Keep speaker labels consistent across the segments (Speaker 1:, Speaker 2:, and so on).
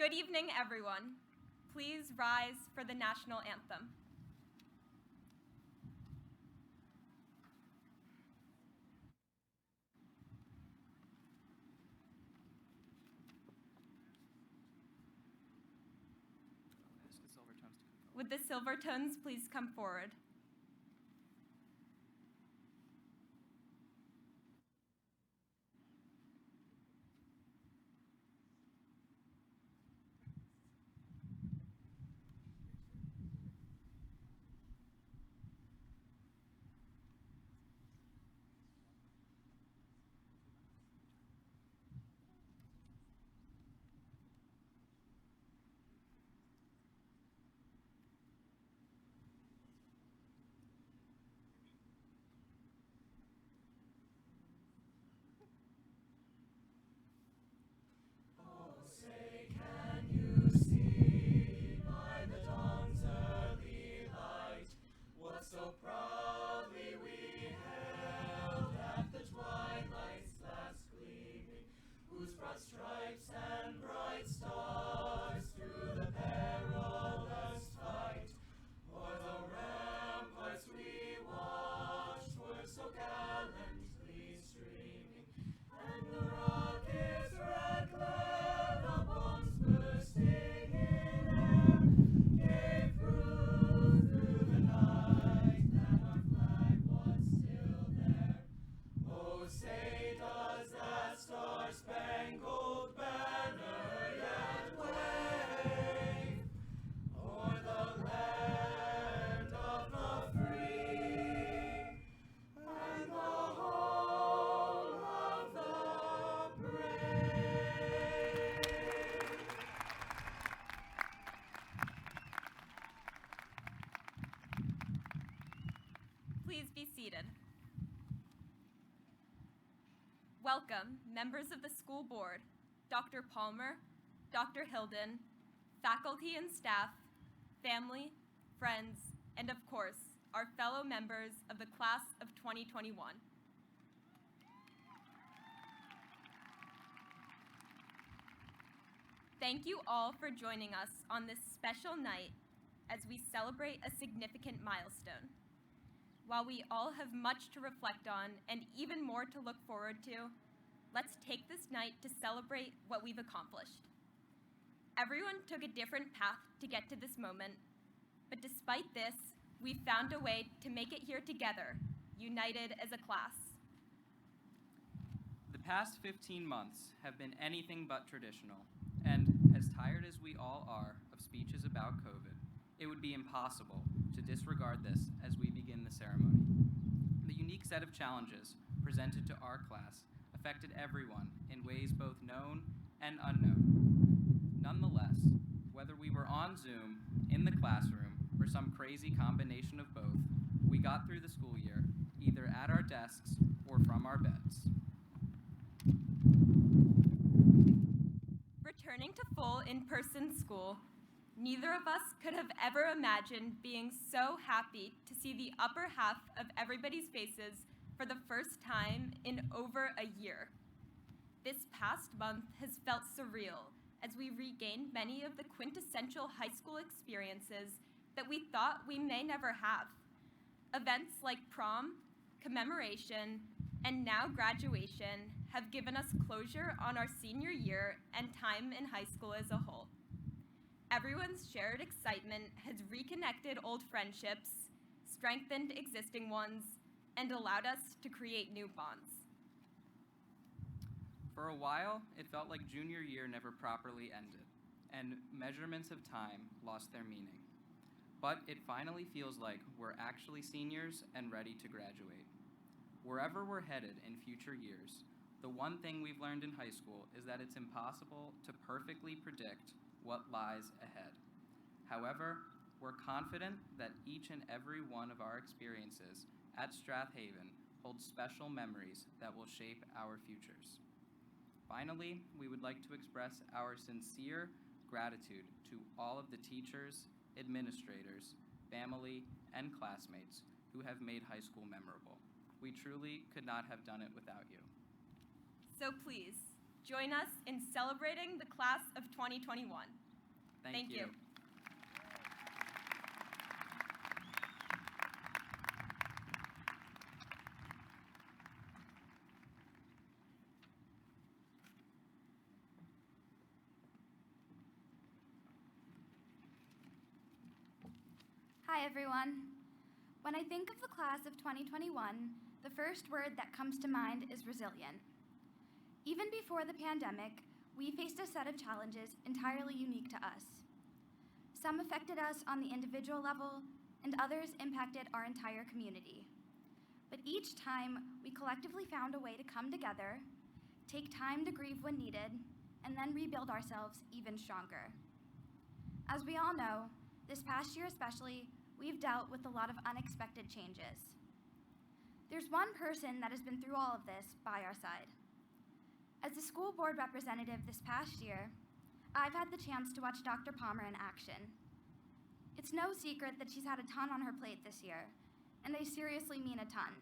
Speaker 1: Good evening, everyone. Please rise for the national anthem. Would the Silvertones please come forward?
Speaker 2: So proudly we hailed at the twilight's last gleaming, whose broad stripes and bright stars through the perilous fight o'er the ramparts we watched were so gallantly streaming, and the rocket's red glare, the bombs bursting in air, gave proof through the night that our flag was still there. Oh, say does that star-spangled banner yet wave o'er the land of the free and the home of the brave?
Speaker 1: Please be seated. Welcome, members of the school board, Dr. Palmer, Dr. Hilden, faculty and staff, family, friends, and of course, our fellow members of the class of 2021. Thank you all for joining us on this special night as we celebrate a significant milestone. While we all have much to reflect on and even more to look forward to, let's take this night to celebrate what we've accomplished. Everyone took a different path to get to this moment, but despite this, we found a way to make it here together, united as a class.
Speaker 3: The past 15 months have been anything but traditional, and as tired as we all are of speeches about COVID, it would be impossible to disregard this as we begin the ceremony. The unique set of challenges presented to our class affected everyone in ways both known and unknown. Nonetheless, whether we were on Zoom, in the classroom, or some crazy combination of both, we got through the school year, either at our desks or from our beds.
Speaker 1: Returning to full in-person school, neither of us could have ever imagined being so happy to see the upper half of everybody's faces for the first time in over a year. This past month has felt surreal as we regained many of the quintessential high school experiences that we thought we may never have. Events like prom, commemoration, and now graduation have given us closure on our senior year and time in high school as a whole. Everyone's shared excitement has reconnected old friendships, strengthened existing ones, and allowed us to create new bonds.
Speaker 3: For a while, it felt like junior year never properly ended, and measurements of time lost their meaning. But it finally feels like we're actually seniors and ready to graduate. Wherever we're headed in future years, the one thing we've learned in high school is that it's impossible to perfectly predict what lies ahead. However, we're confident that each and every one of our experiences at Strath Haven holds special memories that will shape our futures. Finally, we would like to express our sincere gratitude to all of the teachers, administrators, family, and classmates who have made high school memorable. We truly could not have done it without you.
Speaker 1: So please, join us in celebrating the class of 2021.
Speaker 3: Thank you.
Speaker 4: Hi, everyone. When I think of the class of 2021, the first word that comes to mind is resilient. Even before the pandemic, we faced a set of challenges entirely unique to us. Some affected us on the individual level, and others impacted our entire community. But each time, we collectively found a way to come together, take time to grieve when needed, and then rebuild ourselves even stronger. As we all know, this past year especially, we've dealt with a lot of unexpected changes. There's one person that has been through all of this by our side. As the school board representative this past year, I've had the chance to watch Dr. Palmer in action. It's no secret that she's had a ton on her plate this year, and they seriously mean a ton.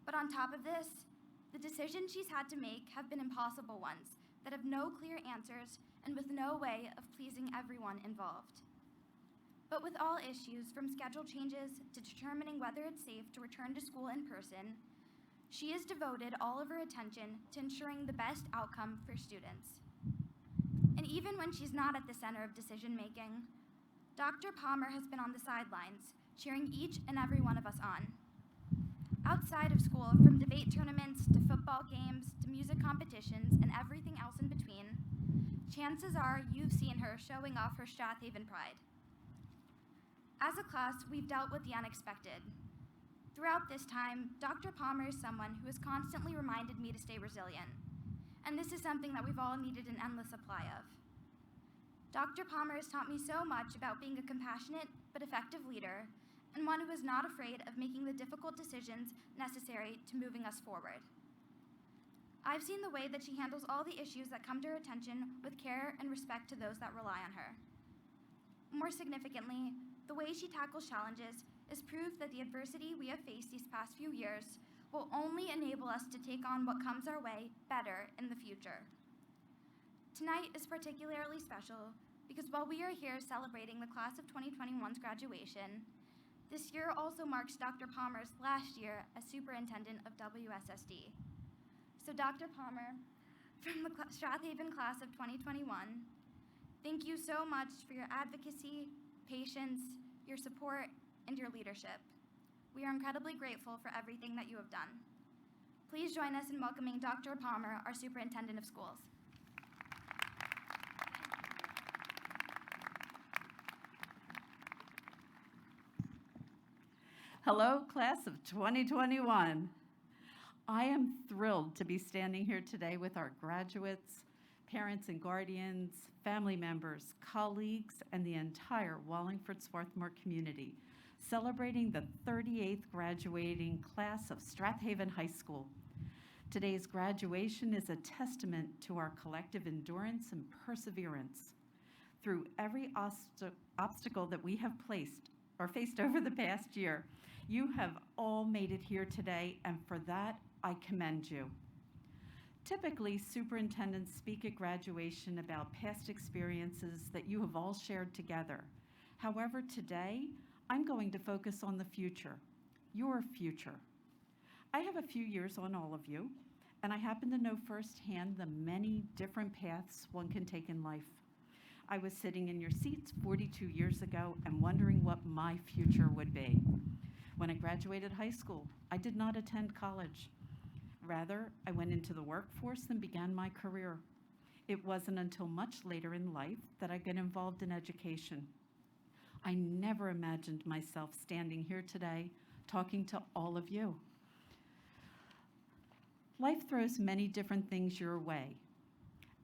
Speaker 4: But on top of this, the decisions she's had to make have been impossible ones that have no clear answers and with no way of pleasing everyone involved. But with all issues, from schedule changes to determining whether it's safe to return to school in person, she has devoted all of her attention to ensuring the best outcome for students. And even when she's not at the center of decision-making, Dr. Palmer has been on the sidelines, cheering each and every one of us on. Outside of school, from debate tournaments to football games to music competitions and everything else in between, chances are you've seen her showing off her Strath Haven pride. As a class, we've dealt with the unexpected. Throughout this time, Dr. Palmer is someone who has constantly reminded me to stay resilient, and this is something that we've all needed an endless supply of. Dr. Palmer has taught me so much about being a compassionate but effective leader, and one who is not afraid of making the difficult decisions necessary to moving us forward. I've seen the way that she handles all the issues that come to her attention with care and respect to those that rely on her. More significantly, the way she tackles challenges is proof that the adversity we have faced these past few years will only enable us to take on what comes our way better in the future. Tonight is particularly special because while we are here celebrating the class of 2021's graduation, this year also marks Dr. Palmer's last year as Superintendent of WSSD. So Dr. Palmer, from the Strath Haven class of 2021, thank you so much for your advocacy, patience, your support, and your leadership. We are incredibly grateful for everything that you have done. Please join us in welcoming Dr. Palmer, our Superintendent of Schools.
Speaker 5: Hello, class of 2021. I am thrilled to be standing here today with our graduates, parents and guardians, family members, colleagues, and the entire Wallingford-Swarthmore community, celebrating the 38th graduating class of Strath Haven High School. Today's graduation is a testament to our collective endurance and perseverance. Through every obstacle that we have faced over the past year, you have all made it here today, and for that, I commend you. Typically, superintendents speak at graduation about past experiences that you have all shared together. However, today, I'm going to focus on the future, your future. I have a few years on all of you, and I happen to know firsthand the many different paths one can take in life. I was sitting in your seats 42 years ago and wondering what my future would be. When I graduated high school, I did not attend college. Rather, I went into the workforce and began my career. It wasn't until much later in life that I got involved in education. I never imagined myself standing here today talking to all of you. Life throws many different things your way,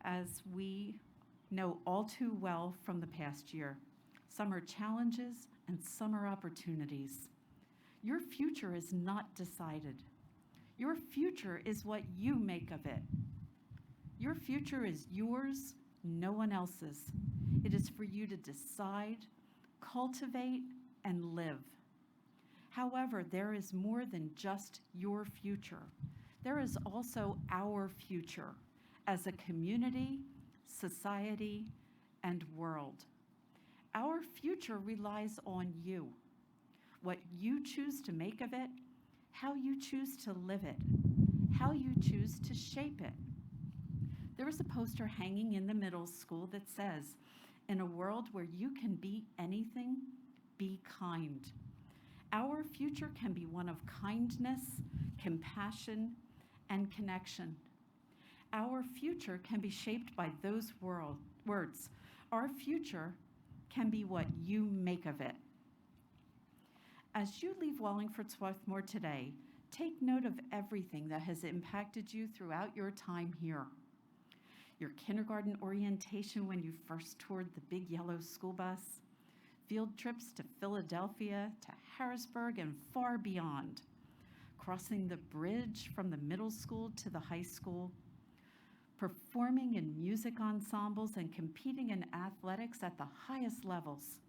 Speaker 5: as we know all too well from the past year. Some are challenges and some are opportunities. Your future is not decided. Your future is what you make of it. Your future is yours, no one else's. It is for you to decide, cultivate, and live. However, there is more than just your future. There is also our future as a community, society, and world. Our future relies on you. What you choose to make of it, how you choose to live it, how you choose to shape it. There is a poster hanging in the middle school that says, "In a world where you can be anything, be kind." Our future can be one of kindness, compassion, and connection. Our future can be shaped by those words. Our future can be what you make of it. As you leave Wallingford-Swarthmore today, take note of everything that has impacted you throughout your time here. Your kindergarten orientation when you first toured the big yellow school bus, field trips to Philadelphia, to Harrisburg, and far beyond, crossing the bridge from the middle school to the high school, performing in music ensembles and competing in athletics at the highest levels,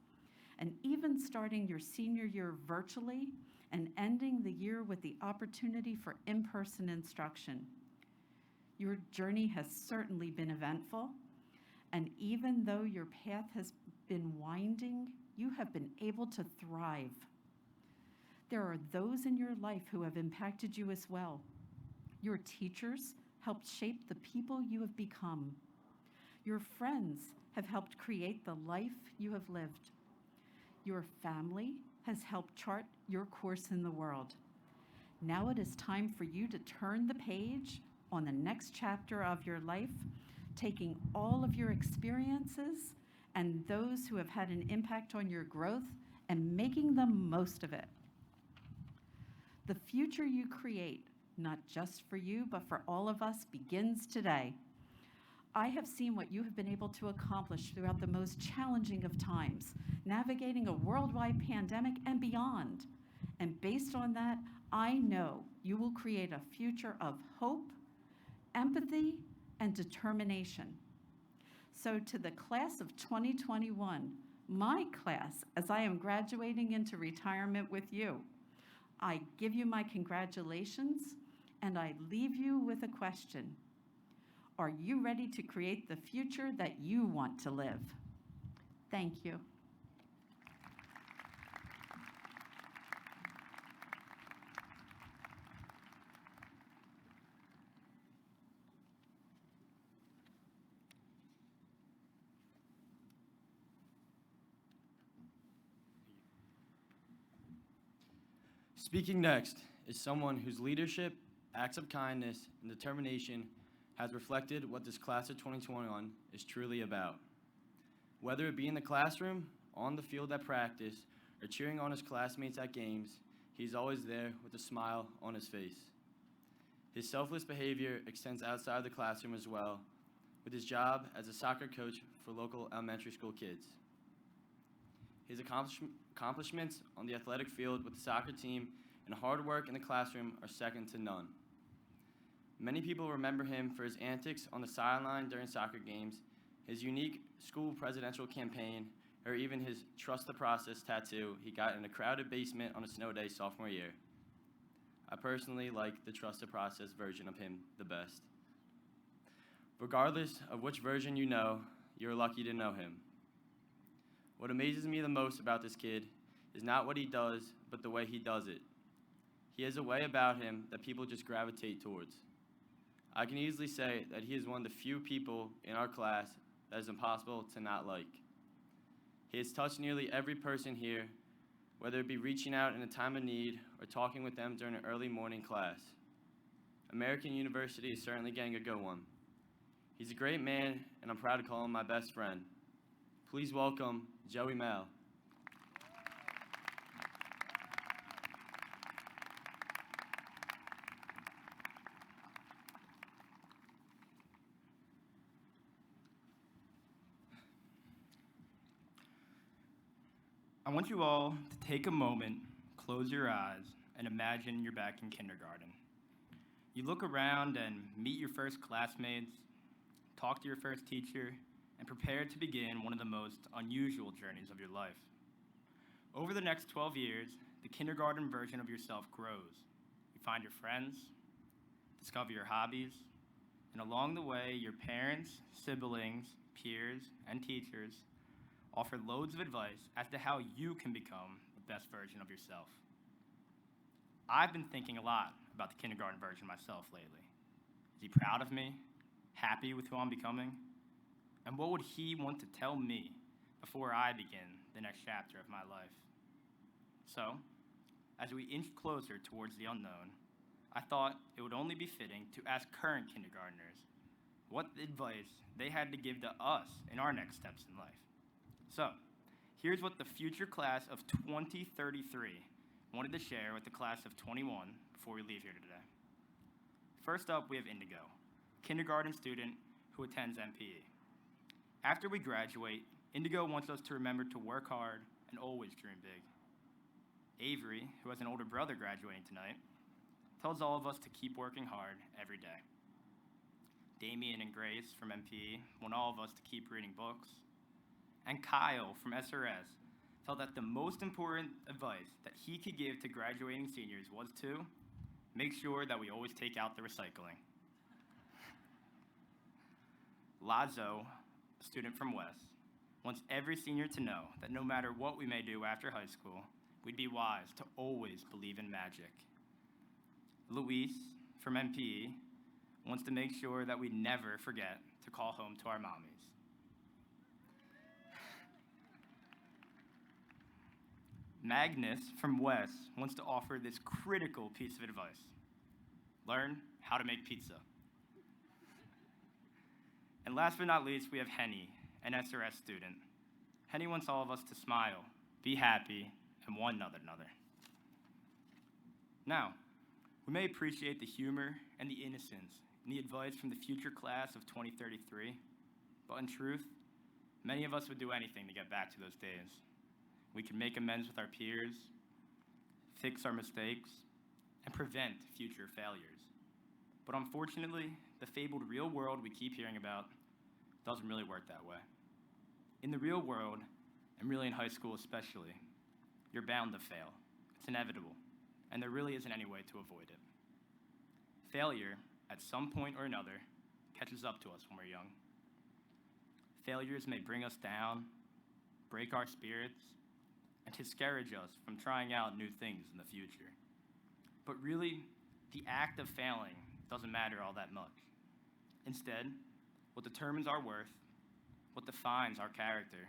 Speaker 5: and even starting your senior year virtually and ending the year with the opportunity for in-person instruction. Your journey has certainly been eventful, and even though your path has been winding, you have been able to thrive. There are those in your life who have impacted you as well. Your teachers helped shape the people you have become. Your friends have helped create the life you have lived. Your family has helped chart your course in the world. Now it is time for you to turn the page on the next chapter of your life, taking all of your experiences and those who have had an impact on your growth and making the most of it. The future you create, not just for you, but for all of us, begins today. I have seen what you have been able to accomplish throughout the most challenging of times, navigating a worldwide pandemic and beyond. And based on that, I know you will create a future of hope, empathy, and determination. So to the class of 2021, my class, as I am graduating into retirement with you, I give you my congratulations, and I leave you with a question. Are you ready to create the future that you want to live? Thank you.
Speaker 2: Speaking next is someone whose leadership, acts of kindness, and determination has reflected what this class of 2021 is truly about. Whether it be in the classroom, on the field at practice, or cheering on his classmates at games, he's always there with a smile on his face. His selfless behavior extends outside the classroom as well, with his job as a soccer coach for local elementary school kids. His accomplishments on the athletic field with the soccer team and hard work in the classroom are second to none. Many people remember him for his antics on the sideline during soccer games, his unique school presidential campaign, or even his Trust the Process tattoo he got in a crowded basement on a snow day sophomore year. I personally like the Trust the Process version of him the best. Regardless of which version you know, you're lucky to know him. What amazes me the most about this kid is not what he does, but the way he does it. He has a way about him that people just gravitate towards. I can easily say that he is one of the few people in our class that is impossible to not like. He has touched nearly every person here, whether it be reaching out in a time of need or talking with them during an early morning class. American University is certainly getting a good one. He's a great man, and I'm proud to call him my best friend. Please welcome Joey Mel.
Speaker 6: I want you all to take a moment, close your eyes, and imagine you're back in kindergarten. You look around and meet your first classmates, talk to your first teacher, and prepare to begin one of the most unusual journeys of your life. Over the next 12 years, the kindergarten version of yourself grows. You find your friends, discover your hobbies, and along the way, your parents, siblings, peers, and teachers offer loads of advice as to how you can become the best version of yourself. I've been thinking a lot about the kindergarten version myself lately. Is he proud of me? Happy with who I'm becoming? And what would he want to tell me before I begin the next chapter of my life? So, as we inch closer towards the unknown, I thought it would only be fitting to ask current kindergartners what advice they had to give to us in our next steps in life. So, here's what the future class of 2033 wanted to share with the class of 21 before we leave here today. First up, we have Indigo, kindergarten student who attends MPE. After we graduate, Indigo wants us to remember to work hard and always dream big. Avery, who has an older brother graduating tonight, tells all of us to keep working hard every day. Damien and Grace from MPE want all of us to keep reading books. And Kyle from SRS felt that the most important advice that he could give to graduating seniors was to make sure that we always take out the recycling. Lazo, a student from West, wants every senior to know that no matter what we may do after high school, we'd be wise to always believe in magic. Luis, from MPE, wants to make sure that we never forget to call home to our mommies. Magnus, from West, wants to offer this critical piece of advice. Learn how to make pizza. And last but not least, we have Henny, an SRS student. Henny wants all of us to smile, be happy, and one another. Now, we may appreciate the humor and the innocence and the advice from the future class of 2033, but in truth, many of us would do anything to get back to those days. We could make amends with our peers, fix our mistakes, and prevent future failures. But unfortunately, the fabled real world we keep hearing about doesn't really work that way. In the real world, and really in high school especially, you're bound to fail. It's inevitable, and there really isn't any way to avoid it. Failure, at some point or another, catches up to us when we're young. Failures may bring us down, break our spirits, and discourage us from trying out new things in the future. But really, the act of failing doesn't matter all that much. Instead, what determines our worth, what defines our character,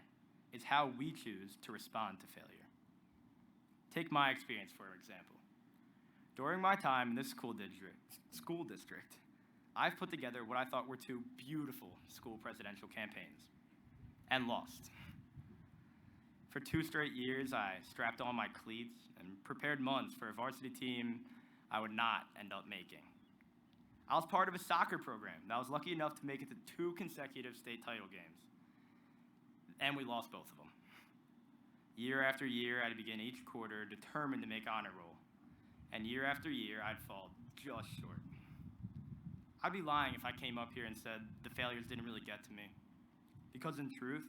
Speaker 6: is how we choose to respond to failure. Take my experience, for example. During my time in this school district, I've put together what I thought were two beautiful school presidential campaigns, and lost. For 2 straight years, I strapped on my cleats and prepared months for a varsity team I would not end up making. I was part of a soccer program that was lucky enough to make it to 2 consecutive state title games, and we lost both of them. Year after year, I'd begin each quarter determined to make honor roll, and year after year, I'd fall just short. I'd be lying if I came up here and said the failures didn't really get to me, because in truth,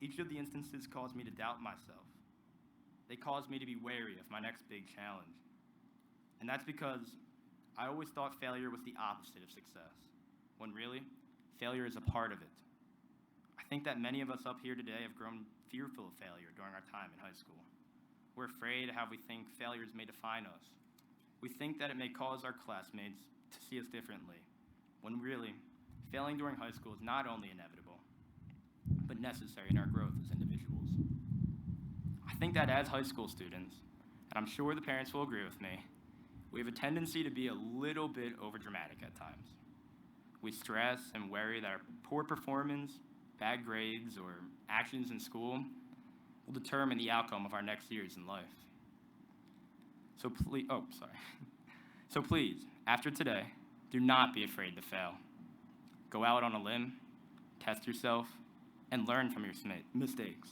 Speaker 6: each of the instances caused me to doubt myself. They caused me to be wary of my next big challenge. And that's because I always thought failure was the opposite of success, when really, failure is a part of it. I think that many of us up here today have grown fearful of failure during our time in high school. We're afraid of how we think failures may define us. We think that it may cause our classmates to see us differently, when really, failing during high school is not only inevitable, but necessary in our growth as individuals. I think that as high school students, and I'm sure the parents will agree with me, we have a tendency to be a little bit overdramatic at times. We stress and worry that our poor performance, bad grades, or actions in school will determine the outcome of our next years in life. So please, after today, do not be afraid to fail. Go out on a limb, test yourself, and learn from your mistakes.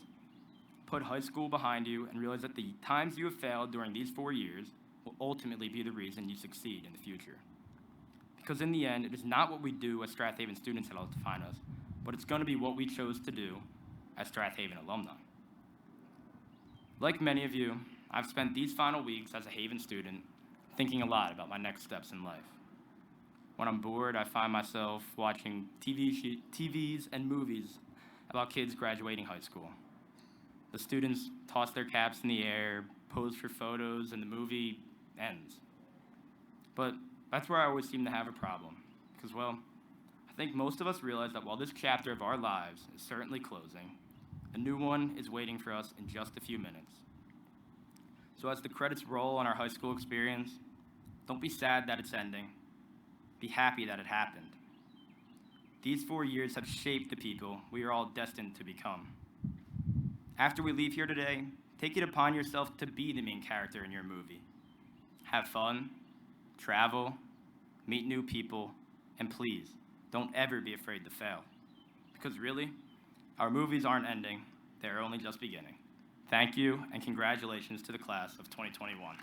Speaker 6: Put high school behind you and realize that the times you have failed during these 4 years will ultimately be the reason you succeed in the future. Because in the end, it is not what we do as Strath Haven students that will define us, but it's going to be what we chose to do as Strath Haven alumni. Like many of you, I've spent these final weeks as a Haven student thinking a lot about my next steps in life. When I'm bored, I find myself watching TVs and movies about kids graduating high school. The students toss their caps in the air, pose for photos, and the movie ends. But that's where I always seem to have a problem, because, well, I think most of us realize that while this chapter of our lives is certainly closing, a new one is waiting for us in just a few minutes. So as the credits roll on our high school experience, don't be sad that it's ending. Be happy that it happened. These 4 years have shaped the people we are all destined to become. After we leave here today, take it upon yourself to be the main character in your movie. Have fun, travel, meet new people, and please, don't ever be afraid to fail. Because really, our movies aren't ending, they're only just beginning. Thank you, and congratulations to the class of 2021.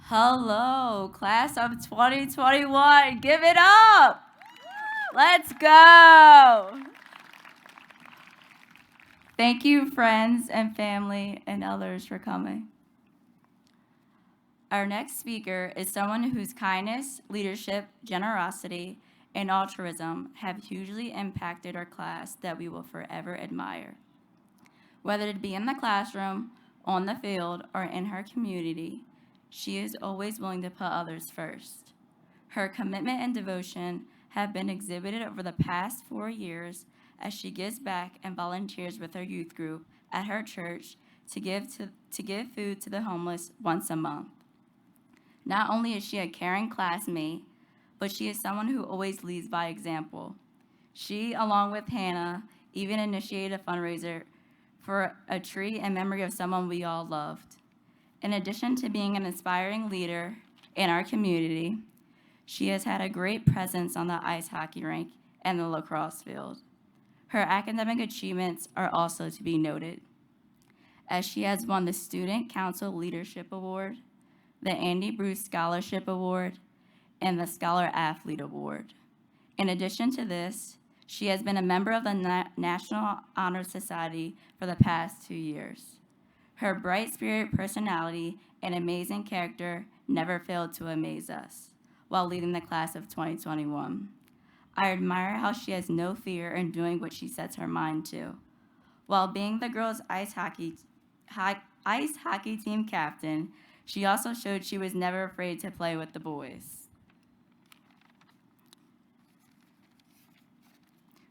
Speaker 7: Hello, class of 2021. Give it up. Let's go. Thank you, friends and family and others, for coming. Our next speaker is someone whose kindness, leadership, generosity, and altruism have hugely impacted our class that we will forever admire. Whether it be in the classroom, on the field, or in her community, she is always willing to put others first. Her commitment and devotion have been exhibited over the past 4 years as she gives back and volunteers with her youth group at her church to give food to the homeless once a month. Not only is she a caring classmate, but she is someone who always leads by example. She, along with Hannah, even initiated a fundraiser for a tree in memory of someone we all loved. In addition to being an inspiring leader in our community, she has had a great presence on the ice hockey rink and the lacrosse field. Her academic achievements are also to be noted, as she has won the Student Council Leadership Award, the Andy Bruce Scholarship Award, and the Scholar Athlete Award. In addition to this, she has been a member of the National Honor Society for the past 2 years. Her bright spirit, personality, and amazing character never failed to amaze us while leading the class of 2021. I admire how she has no fear in doing what she sets her mind to. While being the girls' ice hockey team captain, she also showed she was never afraid to play with the boys.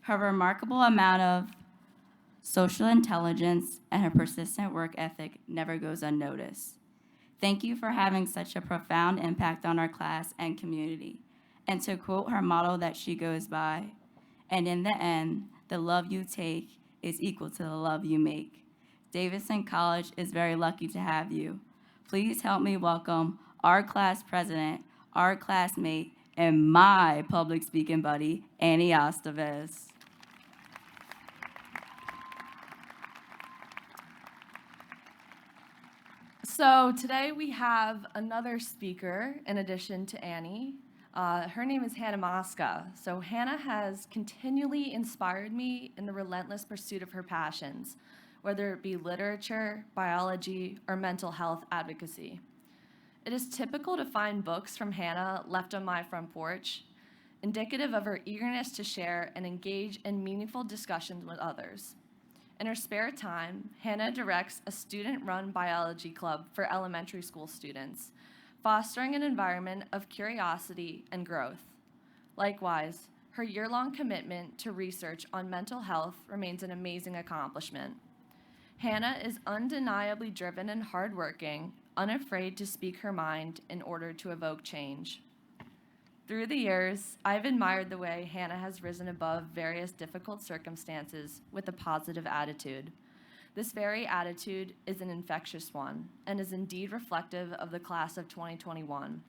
Speaker 7: Her remarkable amount of social intelligence and her persistent work ethic never goes unnoticed. Thank you for having such a profound impact on our class and community. And to quote her motto that she goes by, and in the end, the love you take is equal to the love you make. Davidson College is very lucky to have you. Please help me welcome our class president, our classmate, and my public speaking buddy, Annie Estevez.
Speaker 8: So today we have another speaker in addition to Annie. Her name is Hannah Mosca. So Hannah has continually inspired me in the relentless pursuit of her passions, whether it be literature, biology, or mental health advocacy. It is typical to find books from Hannah left on my front porch, indicative of her eagerness to share and engage in meaningful discussions with others. In her spare time, Hannah directs a student-run biology club for elementary school students, fostering an environment of curiosity and growth. Likewise, her year-long commitment to research on mental health remains an amazing accomplishment. Hannah is undeniably driven and hardworking, unafraid to speak her mind in order to evoke change. Through the years, I've admired the way Hannah has risen above various difficult circumstances with a positive attitude. This very attitude is an infectious one and is indeed reflective of the class of 2021.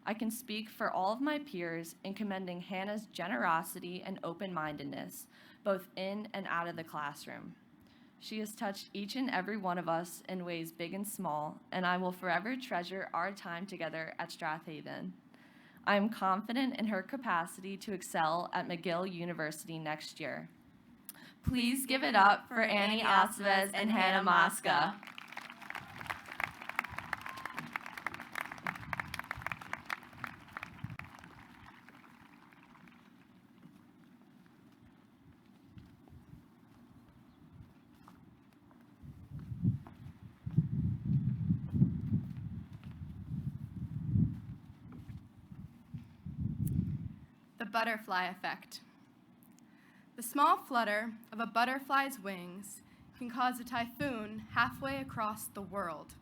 Speaker 8: I can speak for all of my peers in commending Hannah's generosity and open-mindedness, both in and out of the classroom. She has touched each and every one of us in ways big and small, and I will forever treasure our time together at Strath. I am confident in her capacity to excel at McGill University next year. Please give it up for Annie Aceves and Hannah Mosca.
Speaker 9: The butterfly effect. The small flutter of a butterfly's wings can cause a typhoon halfway across the world.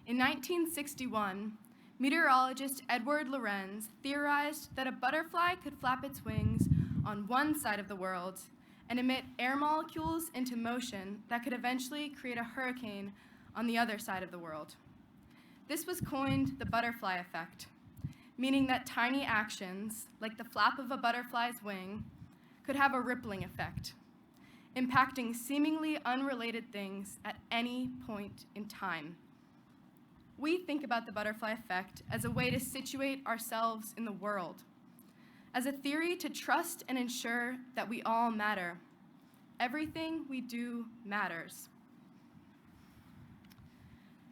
Speaker 9: In 1961, meteorologist Edward Lorenz theorized that a butterfly could flap its wings on one side of the world and emit air molecules into motion that could eventually create a hurricane on the other side of the world. This was coined the butterfly effect, meaning that tiny actions, like the flap of a butterfly's wing, could have a rippling effect, impacting seemingly unrelated things at any point in time. We think about the butterfly effect as a way to situate ourselves in the world, as a theory to trust and ensure that we all matter. Everything we do matters.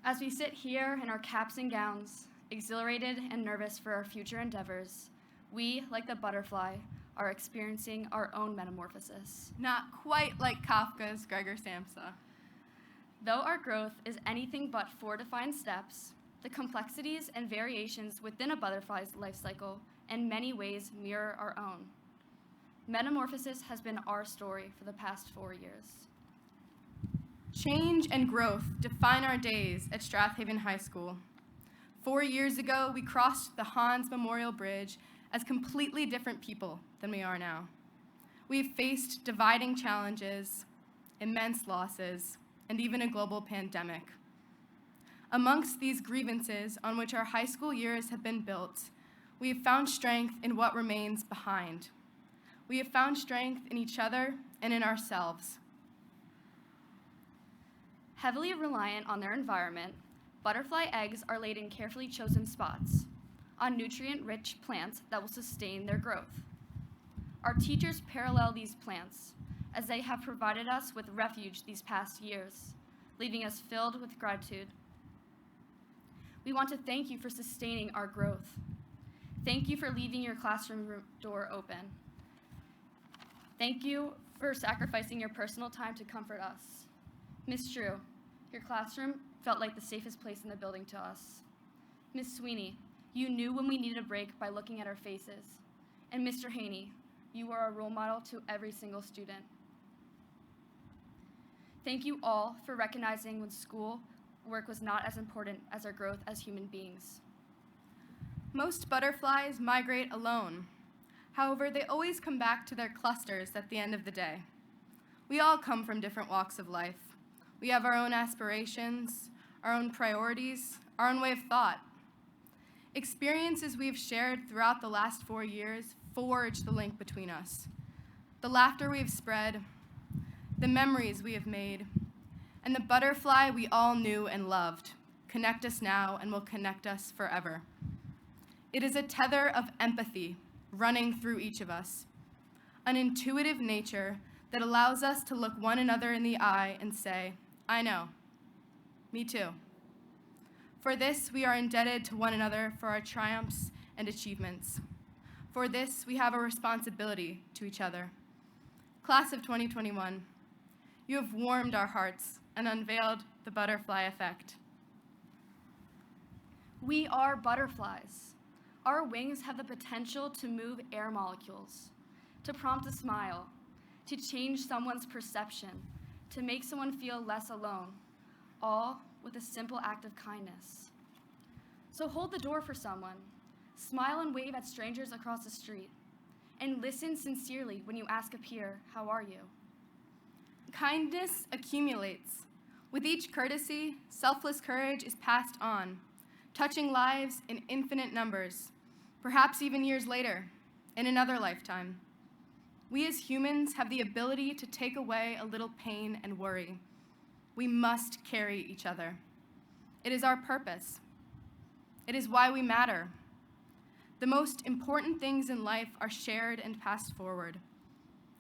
Speaker 4: As we sit here in our caps and gowns, exhilarated and nervous for our future endeavors, we, like the butterfly, are experiencing our own metamorphosis.
Speaker 9: Not quite like Kafka's Gregor Samsa.
Speaker 4: Though our growth is anything but 4 defined steps, the complexities and variations within a butterfly's life cycle in many ways mirror our own. Metamorphosis has been our story for the past 4 years.
Speaker 9: Change and growth define our days at Strathaven High School. 4 years ago, we crossed the Hans Memorial Bridge as completely different people than we are now. We've faced dividing challenges, immense losses, and even a global pandemic. Amongst these grievances on which our high school years have been built, we have found strength in what remains behind. We have found strength in each other and in ourselves.
Speaker 4: Heavily reliant on their environment, butterfly eggs are laid in carefully chosen spots on nutrient-rich plants that will sustain their growth. Our teachers parallel these plants as they have provided us with refuge these past years, leaving us filled with gratitude. We want to thank you for sustaining our growth. Thank you for leaving your classroom door open. Thank you for sacrificing your personal time to comfort us. Ms. Drew, your classroom felt like the safest place in the building to us. Ms. Sweeney, you knew when we needed a break by looking at our faces. And Mr. Haney, you are a role model to every single student. Thank you all for recognizing when school work was not as important as our growth as human beings.
Speaker 9: Most butterflies migrate alone. However, they always come back to their clusters at the end of the day. We all come from different walks of life. We have our own aspirations, our own priorities, our own way of thought. Experiences we've shared throughout the last 4 years forge the link between us. The laughter we have spread, the memories we have made, and the butterfly we all knew and loved connect us now and will connect us forever. It is a tether of empathy running through each of us, an intuitive nature that allows us to look one another in the eye and say, I know, me too. For this, we are indebted to one another for our triumphs and achievements. For this, we have a responsibility to each other. Class of 2021, you have warmed our hearts and unveiled the butterfly effect.
Speaker 4: We are butterflies. Our wings have the potential to move air molecules, to prompt a smile, to change someone's perception, to make someone feel less alone, all with a simple act of kindness. So hold the door for someone, smile and wave at strangers across the street, and listen sincerely when you ask a peer, how are you?
Speaker 9: Kindness accumulates. With each courtesy, selfless courage is passed on, touching lives in infinite numbers, perhaps even years later, in another lifetime. We as humans have the ability to take away a little pain and worry. We must carry each other. It is our purpose. It is why we matter. The most important things in life are shared and passed forward.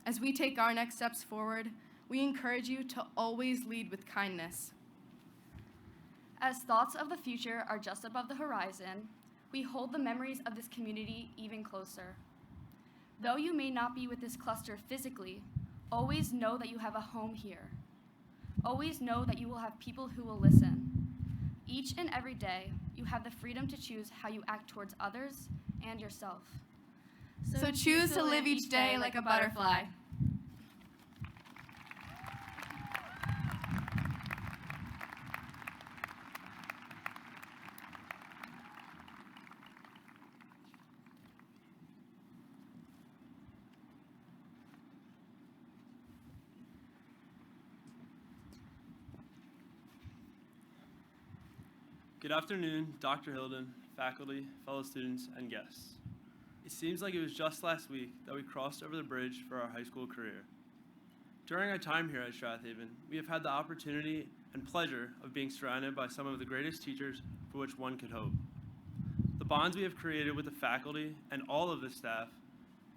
Speaker 9: As we take our next steps forward, we encourage you to always lead with kindness.
Speaker 4: As thoughts of the future are just above the horizon, we hold the memories of this community even closer. Though you may not be with this cluster physically, always know that you have a home here. Always know that you will have people who will listen. Each and every day, you have the freedom to choose how you act towards others and yourself.
Speaker 9: So choose to live each day like a butterfly.
Speaker 10: Good afternoon, Dr. Hilden, faculty, fellow students, and guests. It seems like it was just last week that we crossed over the bridge for our high school career. During our time here at Strathaven, we have had the opportunity and pleasure of being surrounded by some of the greatest teachers for which one could hope. The bonds we have created with the faculty and all of the staff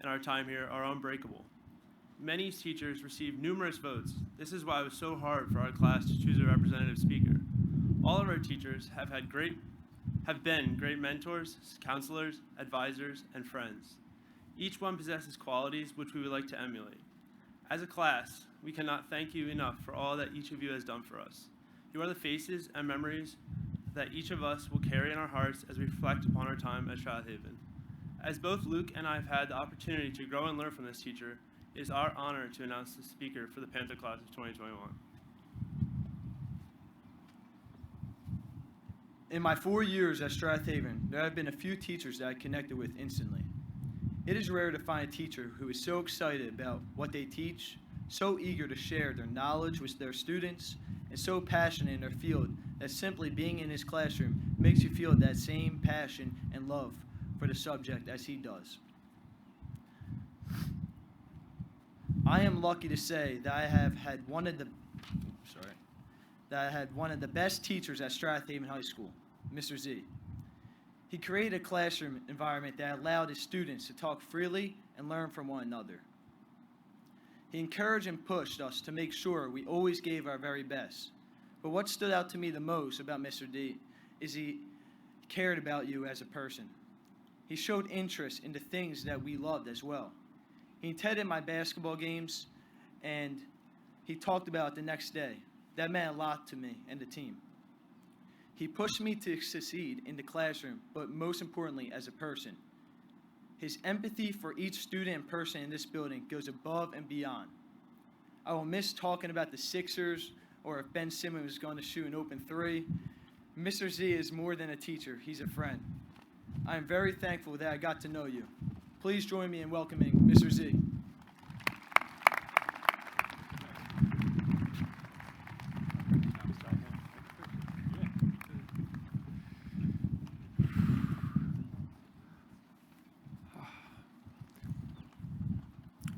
Speaker 10: in our time here are unbreakable. Many teachers received numerous votes. This is why it was so hard for our class to choose a representative speaker. All of our teachers have been great mentors, counselors, advisors, and friends. Each one possesses qualities which we would like to emulate. As a class, we cannot thank you enough for all that each of you has done for us. You are the faces and memories that each of us will carry in our hearts as we reflect upon our time at Strathaven. As both Luke and I have had the opportunity to grow and learn from this teacher, it is our honor to announce the speaker for the Panther Class of 2021.
Speaker 11: In my 4 years at Strathaven, there have been a few teachers that I connected with instantly. It is rare to find a teacher who is so excited about what they teach, so eager to share their knowledge with their students, and so passionate in their field that simply being in his classroom makes you feel that same passion and love for the subject as he does. I am lucky to say that I had one of the best teachers at Strathaven High School, Mr. Z. He created a classroom environment that allowed his students to talk freely and learn from one another. He encouraged and pushed us to make sure we always gave our very best. But what stood out to me the most about Mr. D is he cared about you as a person. He showed interest in the things that we loved as well. He attended my basketball games, and he talked about it the next day. That meant a lot to me and the team. He pushed me to succeed in the classroom, but most importantly, as a person. His empathy for each student and person in this building goes above and beyond. I will miss talking about the Sixers or if Ben Simmons was going to shoot an open three. Mr. Z is more than a teacher. He's a friend. I am very thankful that I got to know you. Please join me in welcoming Mr. Z.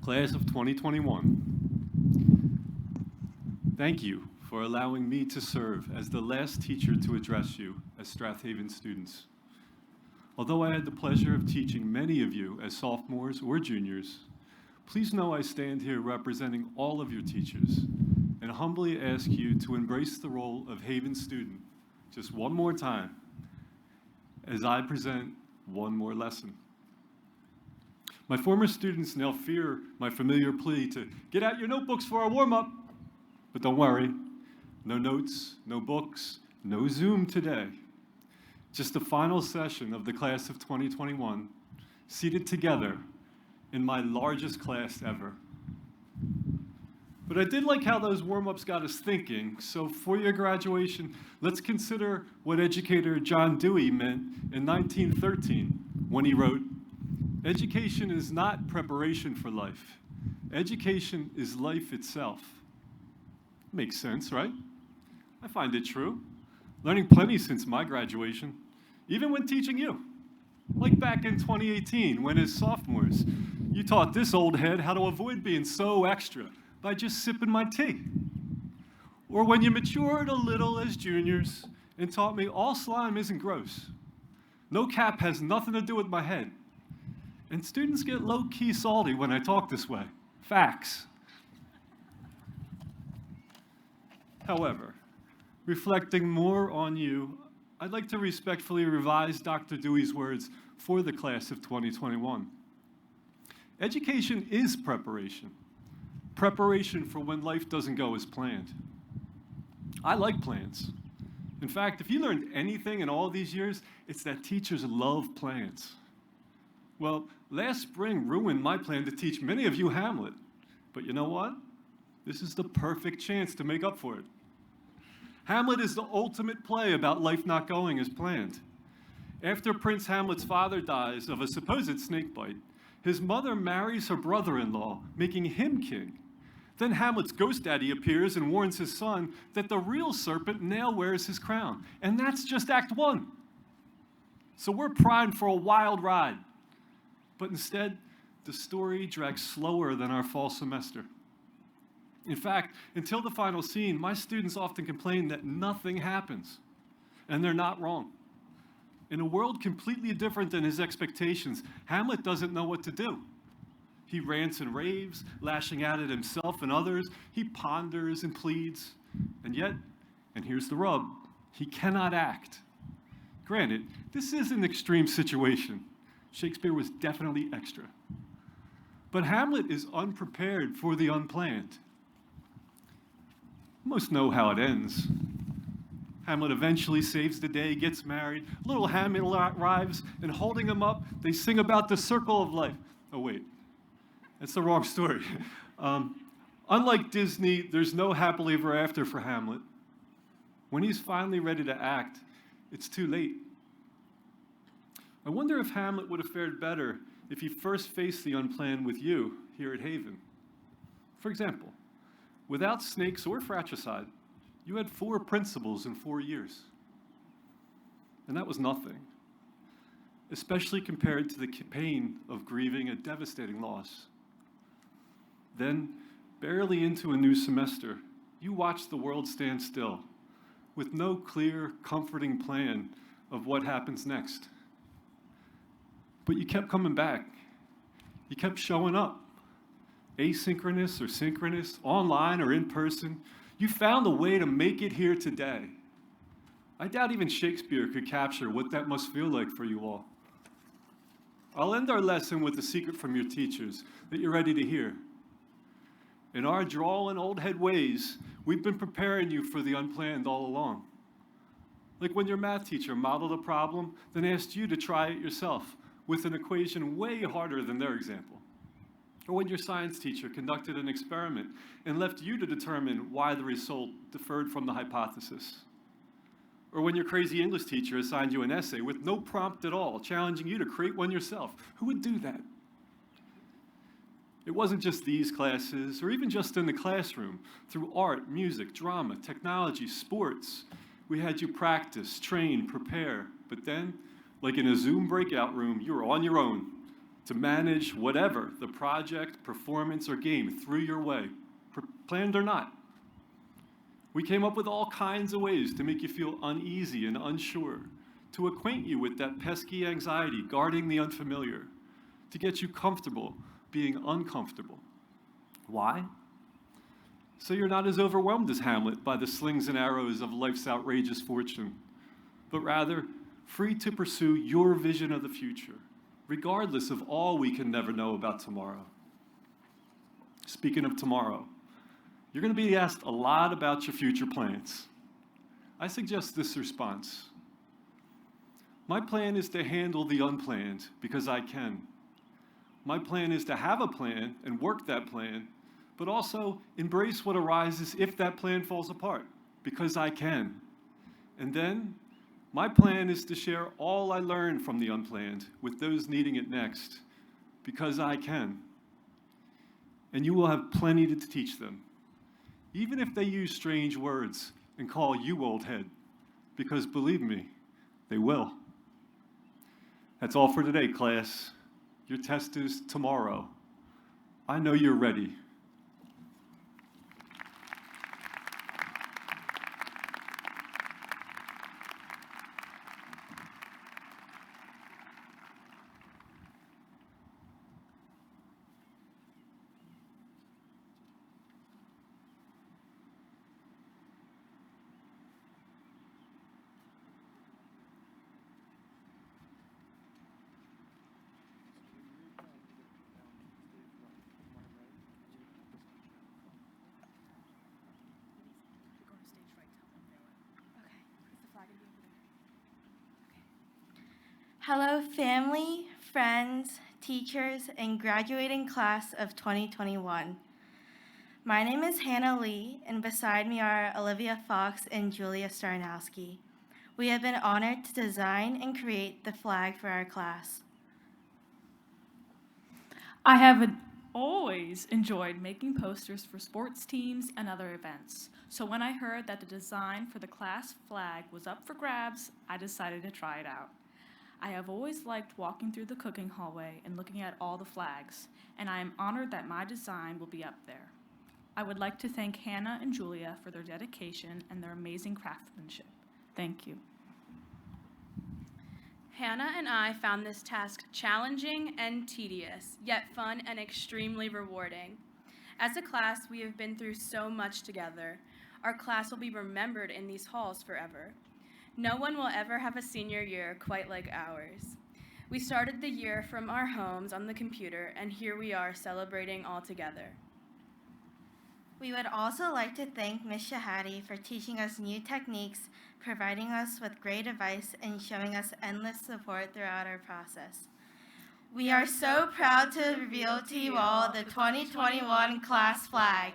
Speaker 12: Class of 2021, thank you for allowing me to serve as the last teacher to address you as Strathaven students. Although I had the pleasure of teaching many of you as sophomores or juniors, please know I stand here representing all of your teachers and humbly ask you to embrace the role of Haven student just one more time as I present one more lesson. My former students now fear my familiar plea to get out your notebooks for our warm-up. But don't worry, no notes, no books, no Zoom today. Just the final session of the class of 2021, seated together in my largest class ever. But I did like how those warm-ups got us thinking, so for your graduation, let's consider what educator John Dewey meant in 1913 when he wrote, "Education is not preparation for life. Education is life itself." Makes sense, right? I find it true. Learning plenty since my graduation, even when teaching you. Like back in 2018, when as sophomores, you taught this old head how to avoid being so extra by just sipping my tea. Or when you matured a little as juniors and taught me all slime isn't gross, No cap has nothing to do with my head. And students get low-key salty when I talk this way. Facts. However, reflecting more on you, I'd like to respectfully revise Dr. Dewey's words for the class of 2021. Education is preparation. Preparation for when life doesn't go as planned. I like plans. In fact, if you learned anything in all these years, it's that teachers love plans. Well, last spring ruined my plan to teach many of you Hamlet. But you know what? This is the perfect chance to make up for it. Hamlet is the ultimate play about life not going as planned. After Prince Hamlet's father dies of a supposed snakebite, his mother marries her brother-in-law, making him king. Then Hamlet's ghost daddy appears and warns his son that the real serpent now wears his crown. And that's just Act 1. So we're primed for a wild ride. But instead, the story drags slower than our fall semester. In fact, until the final scene, my students often complain that nothing happens. And they're not wrong. In a world completely different than his expectations, Hamlet doesn't know what to do. He rants and raves, lashing out at himself and others. He ponders and pleads. And yet, and here's the rub, he cannot act. Granted, this is an extreme situation. Shakespeare was definitely extra. But Hamlet is unprepared for the unplanned. Most know how it ends. Hamlet eventually saves the day, gets married. Little Hamlet arrives, and holding him up, they sing about the circle of life. Oh, wait. That's the wrong story. Unlike Disney, there's no happily ever after for Hamlet. When he's finally ready to act, it's too late. I wonder if Hamlet would have fared better if he first faced the unplanned with you here at Haven. For example, without snakes or fratricide, you had 4 principals in 4 years. And that was nothing, especially compared to the pain of grieving a devastating loss. Then, barely into a new semester, you watched the world stand still, with no clear, comforting plan of what happens next. But you kept coming back. You kept showing up. Asynchronous or synchronous, online or in person, you found a way to make it here today. I doubt even Shakespeare could capture what that must feel like for you all. I'll end our lesson with a secret from your teachers that you're ready to hear. In our drawling old head ways, we've been preparing you for the unplanned all along. Like when your math teacher modeled a problem, then asked you to try it yourself with an equation way harder than their example. Or when your science teacher conducted an experiment and left you to determine why the result differed from the hypothesis. Or when your crazy English teacher assigned you an essay with no prompt at all, challenging you to create one yourself. Who would do that? It wasn't just these classes, or even just in the classroom. Through art, music, drama, technology, sports, we had you practice, train, prepare. But then, like in a Zoom breakout room, you were on your own to manage whatever the project, performance, or game threw your way, planned or not. We came up with all kinds of ways to make you feel uneasy and unsure, to acquaint you with that pesky anxiety guarding the unfamiliar, to get you comfortable being uncomfortable. Why? So you're not as overwhelmed as Hamlet by the slings and arrows of life's outrageous fortune, but rather free to pursue your vision of the future, regardless of all we can never know about tomorrow. Speaking of tomorrow, you're going to be asked a lot about your future plans. I suggest this response. My plan is to handle the unplanned because I can. My plan is to have a plan and work that plan, but also embrace what arises if that plan falls apart because I can. And then, my plan is to share all I learned from the unplanned with those needing it next because I can. And you will have plenty to teach them, even if they use strange words and call you old head, because believe me, they will. That's all for today, class. Your test is tomorrow. I know you're ready.
Speaker 13: Hello, family, friends, teachers, and graduating class of 2021. My name is Hannah Lee, and beside me are Olivia Fox and Julia Starnowski. We have been honored to design and create the flag for our class.
Speaker 14: I have always enjoyed making posters for sports teams and other events. So when I heard that the design for the class flag was up for grabs, I decided to try it out. I have always liked walking through the cooking hallway and looking at all the flags, and I am honored that my design will be up there. I would like to thank Hannah and Julia for their dedication and their amazing craftsmanship. Thank you.
Speaker 15: Hannah and I found this task challenging and tedious, yet fun and extremely rewarding. As a class, we have been through so much together. Our class will be remembered in these halls forever. No one will ever have a senior year quite like ours. We started the year from our homes on the computer, and here we are celebrating all together.
Speaker 13: We would also like to thank Ms. Shahadi for teaching us new techniques, providing us with great advice, and showing us endless support throughout our process. We are so proud to reveal to you all the 2021 class flag.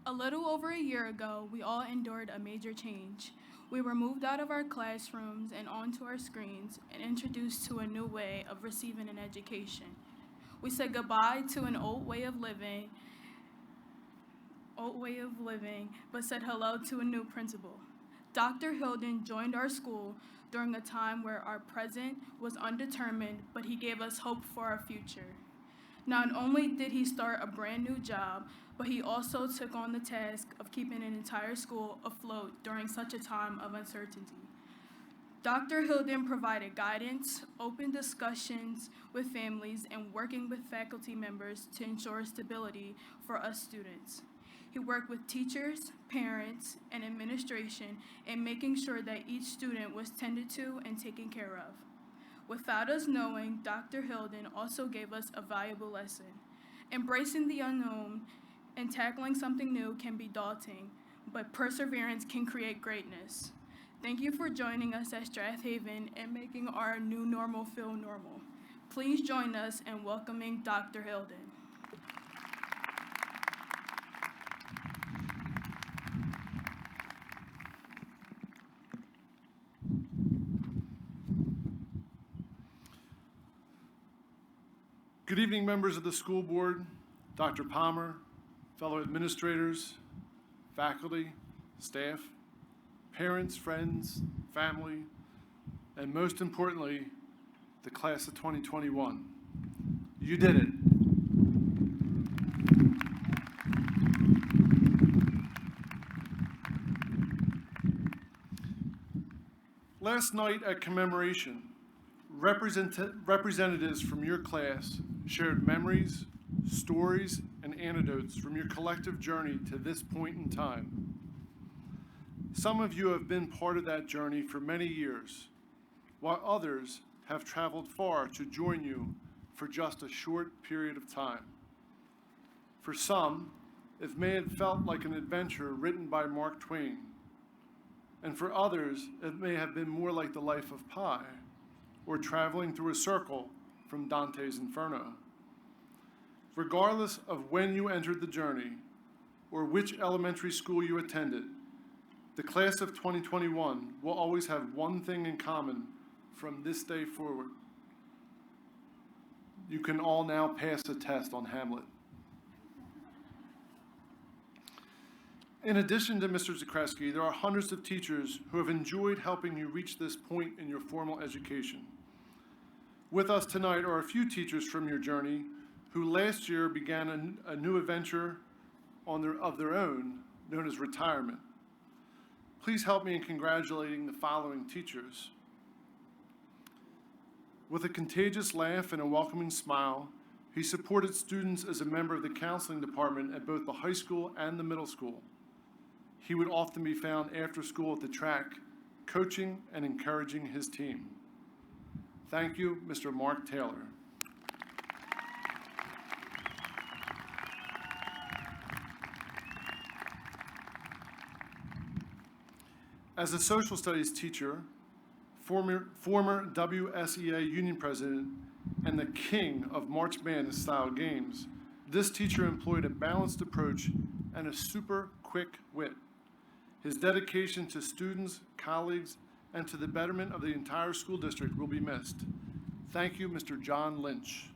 Speaker 16: A little over a year ago, we all endured a major change. We were moved out of our classrooms and onto our screens and introduced to a new way of receiving an education. We said goodbye to an old way of living, but said hello to a new principal. Dr. Hilden joined our school during a time where our present was undetermined, but he gave us hope for our future. Not only did he start a brand new job, but he also took on the task of keeping an entire school afloat during such a time of uncertainty. Dr. Hilden provided guidance, open discussions with families, and working with faculty members to ensure stability for us students. He worked with teachers, parents, and administration in making sure that each student was tended to and taken care of. Without us knowing, Dr. Hilden also gave us a valuable lesson. Embracing the unknown and tackling something new can be daunting, but perseverance can create greatness. Thank you for joining us at Strath Haven and making our new normal feel normal. Please join us in welcoming Dr. Hilden.
Speaker 17: Good evening, members of the school board, Dr. Palmer, fellow administrators, faculty, staff, parents, friends, family, and most importantly, the class of 2021. You did it. Last night at commemoration, representatives from your class shared memories, stories, and anecdotes from your collective journey to this point in time. Some of you have been part of that journey for many years, while others have traveled far to join you for just a short period of time. For some, it may have felt like an adventure written by Mark Twain, and for others, it may have been more like the life of Pi, or traveling through a circle from Dante's Inferno. Regardless of when you entered the journey, or which elementary school you attended, the class of 2021 will always have one thing in common from this day forward. You can all now pass a test on Hamlet. In addition to Mr. Zakreski, there are hundreds of teachers who have enjoyed helping you reach this point in your formal education. With us tonight are a few teachers from your journey who last year began a new adventure of their own, known as retirement. Please help me in congratulating the following teachers. With a contagious laugh and a welcoming smile, he supported students as a member of the counseling department at both the high school and the middle school. He would often be found after school at the track, coaching and encouraging his team. Thank you, Mr. Mark Taylor. As a social studies teacher, former WSEA union president, and the king of March Madness-style games, this teacher employed a balanced approach and a super quick wit. His dedication to students, colleagues, and to the betterment of the entire school district will be missed. Thank you, Mr. John Lynch.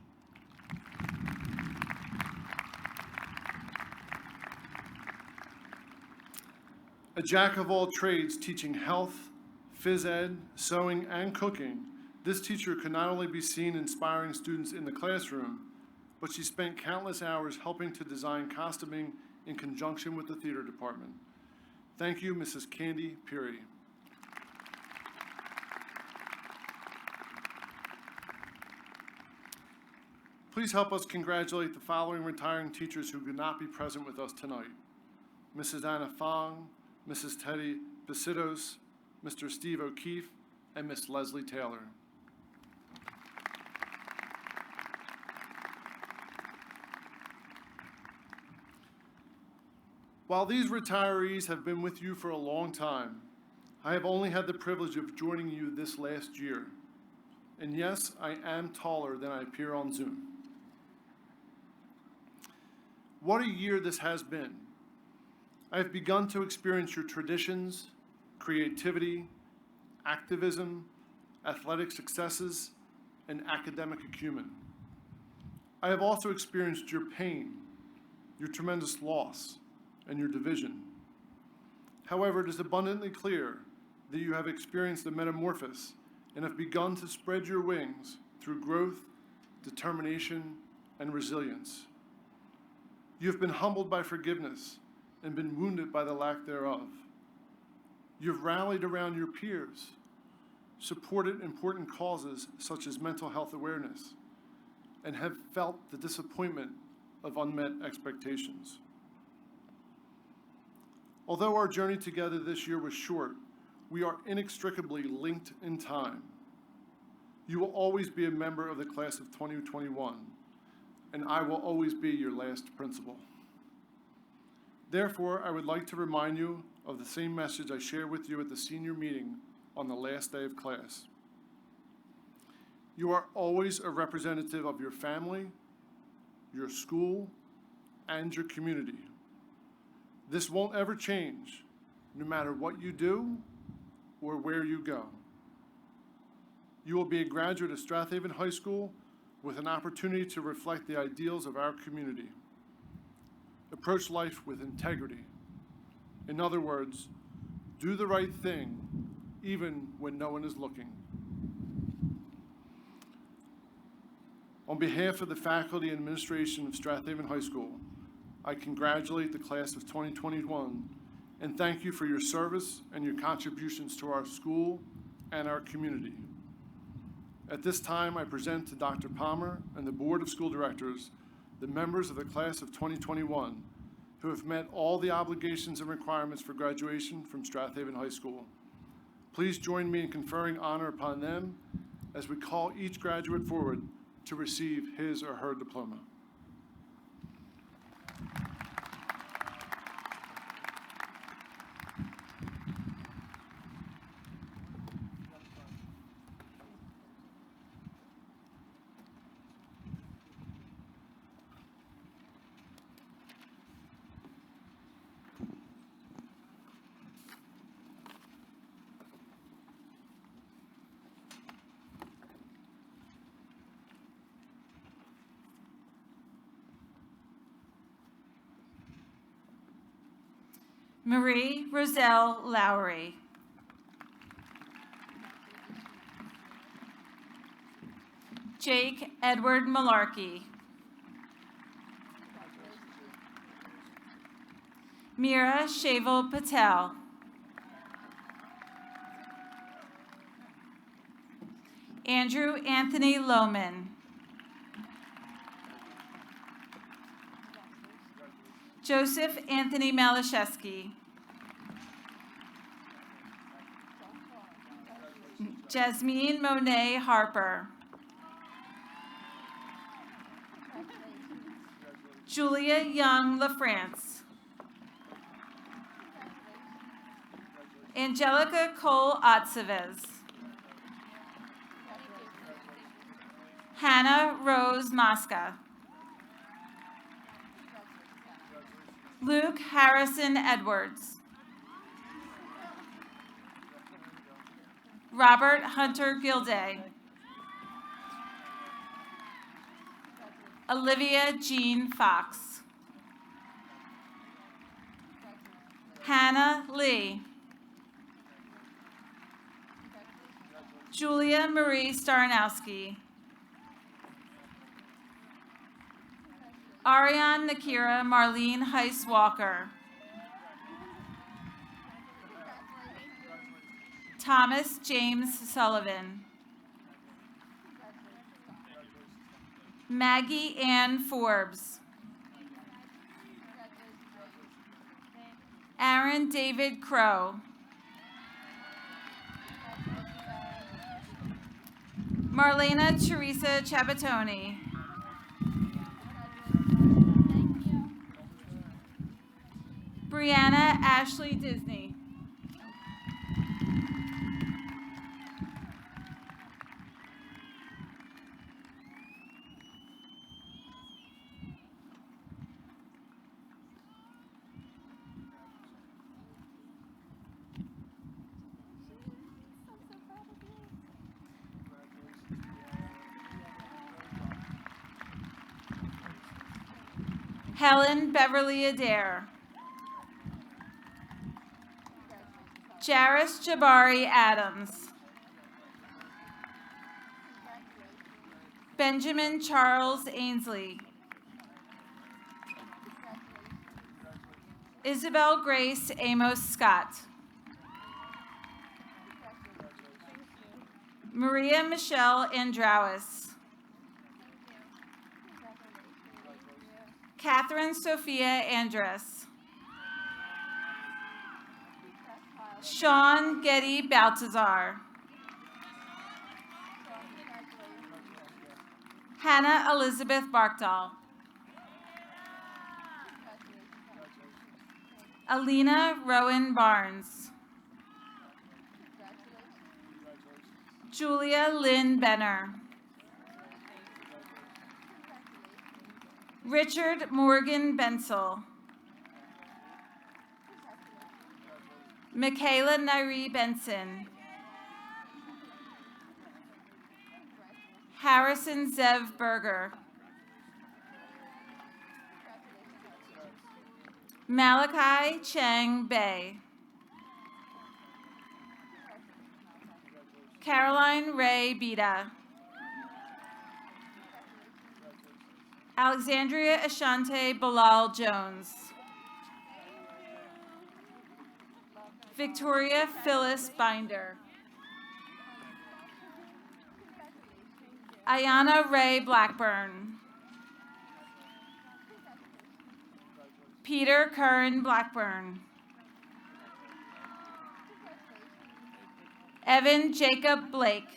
Speaker 17: A jack of all trades teaching health, phys ed, sewing, and cooking, this teacher could not only be seen inspiring students in the classroom, but she spent countless hours helping to design costuming in conjunction with the theater department. Thank you, Mrs. Candy Peary. Please help us congratulate the following retiring teachers who could not be present with us tonight. Mrs. Anna Fong, Mrs. Teddy Basitos, Mr. Steve O'Keefe, and Miss Leslie Taylor. While these retirees have been with you for a long time, I have only had the privilege of joining you this last year. And yes, I am taller than I appear on Zoom. What a year this has been. I have begun to experience your traditions, creativity, activism, athletic successes, and academic acumen. I have also experienced your pain, your tremendous loss, and your division. However, it is abundantly clear that you have experienced a metamorphosis and have begun to spread your wings through growth, determination, and resilience. You have been humbled by forgiveness and been wounded by the lack thereof. You have rallied around your peers, supported important causes such as mental health awareness, and have felt the disappointment of unmet expectations. Although our journey together this year was short, we are inextricably linked in time. You will always be a member of the class of 2021, and I will always be your last principal. Therefore, I would like to remind you of the same message I shared with you at the senior meeting on the last day of class. You are always a representative of your family, your school, and your community. This won't ever change, no matter what you do or where you go. You will be a graduate of Strath Haven High School with an opportunity to reflect the ideals of our community. Approach life with integrity. In other words, do the right thing even when no one is looking. On behalf of the faculty and administration of Strath Haven High School, I congratulate the class of 2021 and thank you for your service and your contributions to our school and our community. At this time, I present to Dr. Palmer and the Board of School Directors the members of the class of 2021 who have met all the obligations and requirements for graduation from Strath Haven High School. Please join me in conferring honor upon them as we call each graduate forward to receive his or her diploma.
Speaker 18: Marie Roselle Lowry. Jake Edward Malarkey. Mira Shavel Patel. Andrew Anthony Lohman. Joseph Anthony Malashevsky. Jasmine Monet Harper. Julia Young LaFrance. Angelica Cole Otsevez. Hannah Rose Mosca. Luke Harrison Edwards. Robert Hunter Gilday. Olivia Jean Fox. Hannah Lee. Julia Marie Starnowski. Ariane Nakira Marlene Heiss Walker. Thomas James Sullivan. Maggie Ann Forbes. Aaron David Crow. Marlena Teresa Chabatoni. Brianna Ashley Disney. Helen Beverly Adair. Jairus Jabari Adams. Benjamin Charles Ainsley. Isabel Grace Amos Scott. Maria Michelle Androwis. Catherine Sophia Andrus. Sean Getty Baltazar. Hannah Elizabeth Barkdahl. Alina Rowan Barnes. Julia Lynn Benner. Richard Morgan Bensel. Michaela Nairi Benson. Harrison Zev Berger. Malachi Chang Bay. Caroline Ray Bida. Alexandria Ashante Bilal Jones. Victoria Phyllis Binder. Ayana Ray Blackburn. Peter Curran Blackburn. Evan Jacob Blake.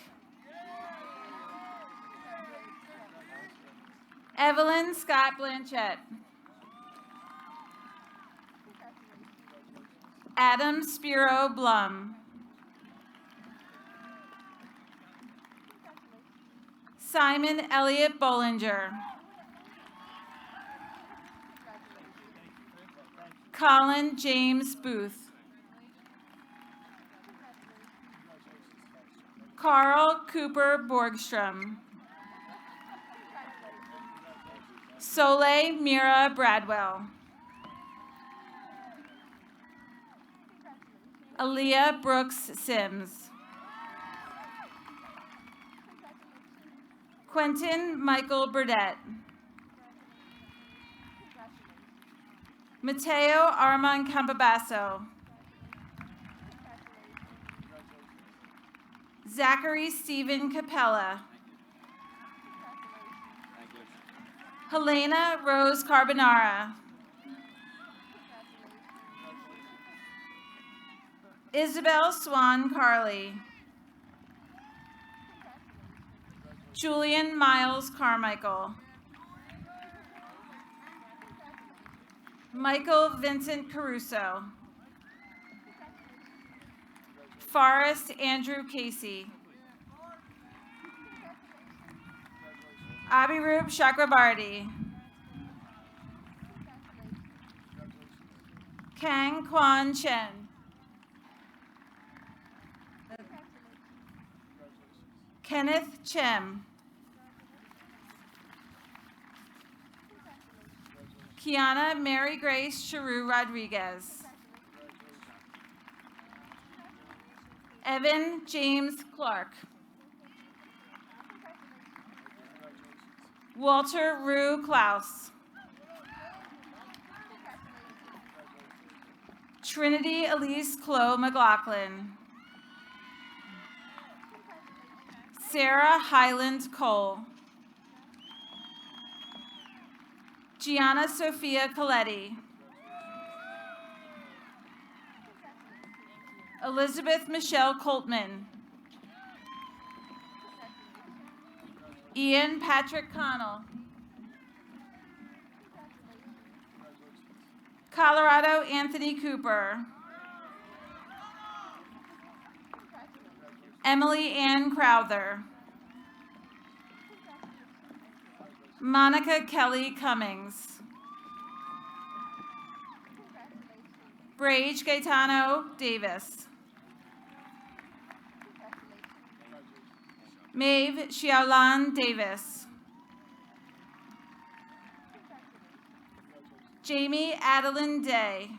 Speaker 18: Evelyn Scott Blanchett. Adam Spiro Blum. Simon Elliott Bollinger. Colin James Booth. Carl Cooper Borgstrom. Soleil Mira Bradwell. Aaliyah Brooks Sims. Quentin Michael Burdett. Mateo Armand Campabasso. Zachary Stephen Capella. Helena Rose Carbonara. Isabel Swan Carley. Julian Miles Carmichael. Michael Vincent Caruso. Forrest Andrew Casey. Abhiroop Chakrabarti. Kang Kwan Chen. Kenneth Chem. Kiana Mary Grace Charu Rodriguez. Evan James Clark. Walter Rue Klaus. Trinity Elise Chloe McLaughlin. Sarah Highland Cole. Gianna Sophia Coletti. Elizabeth Michelle Coltman. Ian Patrick Connell. Colorado Anthony Cooper. Emily Ann Crowther. Monica Kelly Cummings. Brage Gaetano Davis. Maeve Xiaolan Davis. Jamie Adeline Day.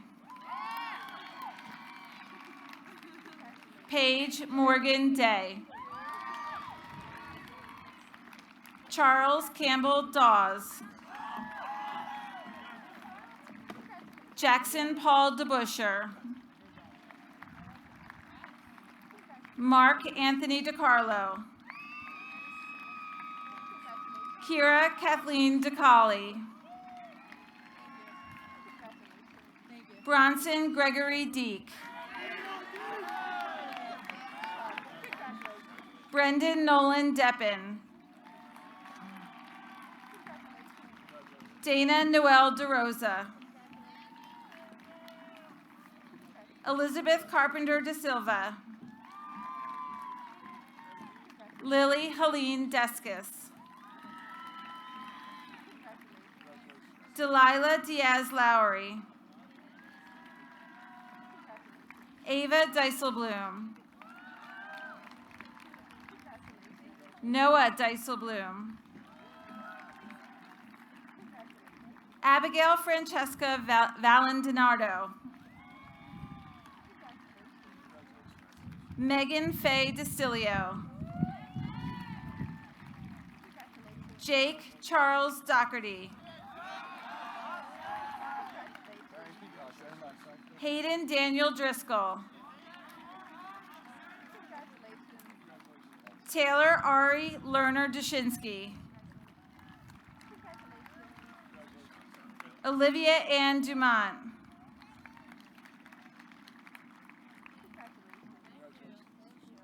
Speaker 18: Paige Morgan Day. Charles Campbell Dawes. Jackson Paul DeBuscher. Mark Anthony DiCarlo. Kira Kathleen DeCauley. Bronson Gregory Deek. Brendan Nolan Deppen. Dana Noel DeRosa. Elizabeth Carpenter De Silva. Lily Helene Deskis. Delilah Diaz Lowry. Ava Dijsselbloem. Noah Dijsselbloem. Abigail Francesca Valentinardo. Megan Faye DeStilio. Jake Charles Doherty. Hayden Daniel Driscoll. Taylor Ari Lerner Dushinsky. Olivia Ann Dumont.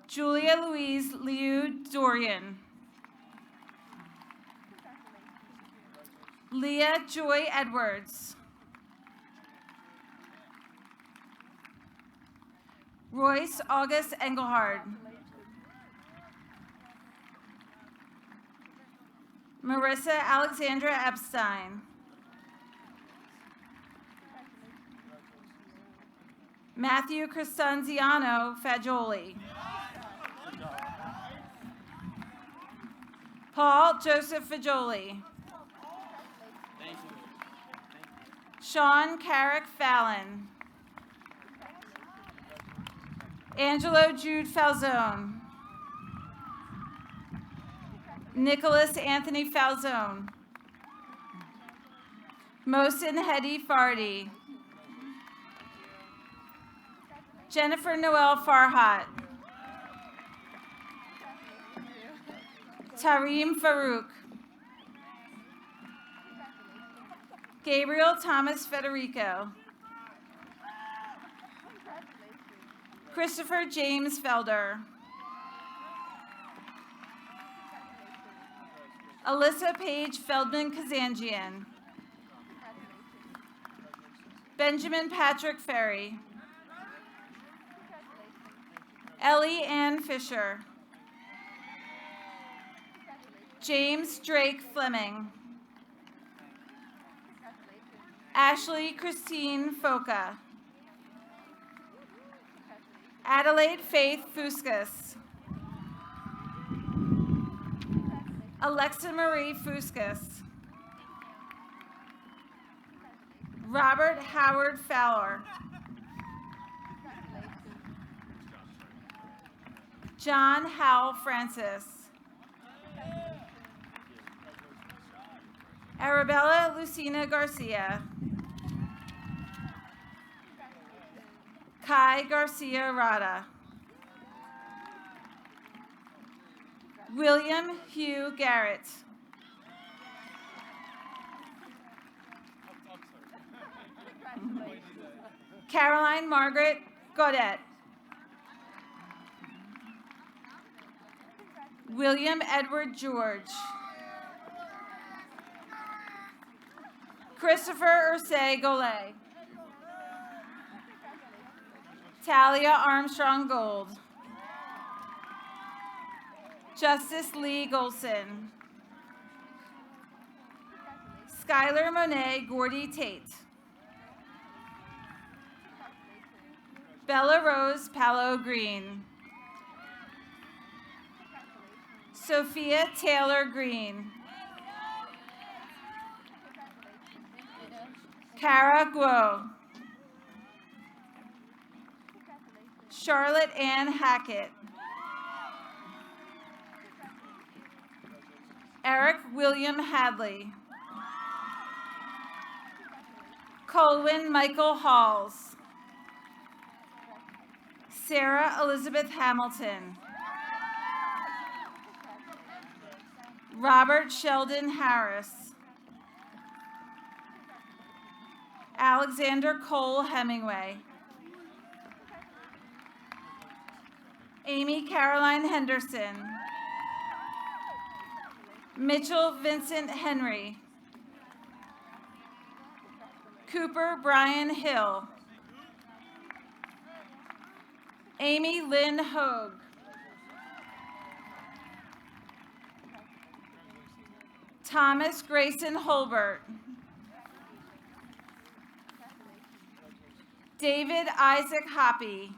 Speaker 18: Julia Louise Liu Dorian. Leah Joy Edwards. Royce August Engelhard. Marissa Alexandra Epstein. Matthew Cristanziano Fagioli. Paul Joseph Fagioli. Sean Carrick Fallon. Angelo Jude Falzone. Nicholas Anthony Falzone. Mohsin Hedi Fardi. Jennifer Noel Farhat. Tareem Farouk. Gabriel Thomas Federico. Christopher James Felder. Alyssa Paige Feldman Kazanjian. Benjamin Patrick Ferry. Ellie Ann Fisher. James Drake Fleming. Ashley Christine Foca. Adelaide Faith Fuscus. Alexa Marie Fuscus. Robert Howard Fowler. John Howell Francis. Arabella Lucina Garcia. Kai Garcia Rada. William Hugh Garrett. Caroline Margaret Godet. William Edward George. Christopher Ursay Golay. Talia Armstrong Gold. Justice Lee Golson. Skylar Monet Gordy Tate. Bella Rose Palo Green. Sophia Taylor Green. Cara Guo. Charlotte Ann Hackett. Eric William Hadley. Colwyn Michael Halls. Sarah Elizabeth Hamilton. Robert Sheldon Harris. Alexander Cole Hemingway. Amy Caroline Henderson. Mitchell Vincent Henry. Cooper Brian Hill. Amy Lynn Hogue. Thomas Grayson Holbert. David Isaac Hoppy.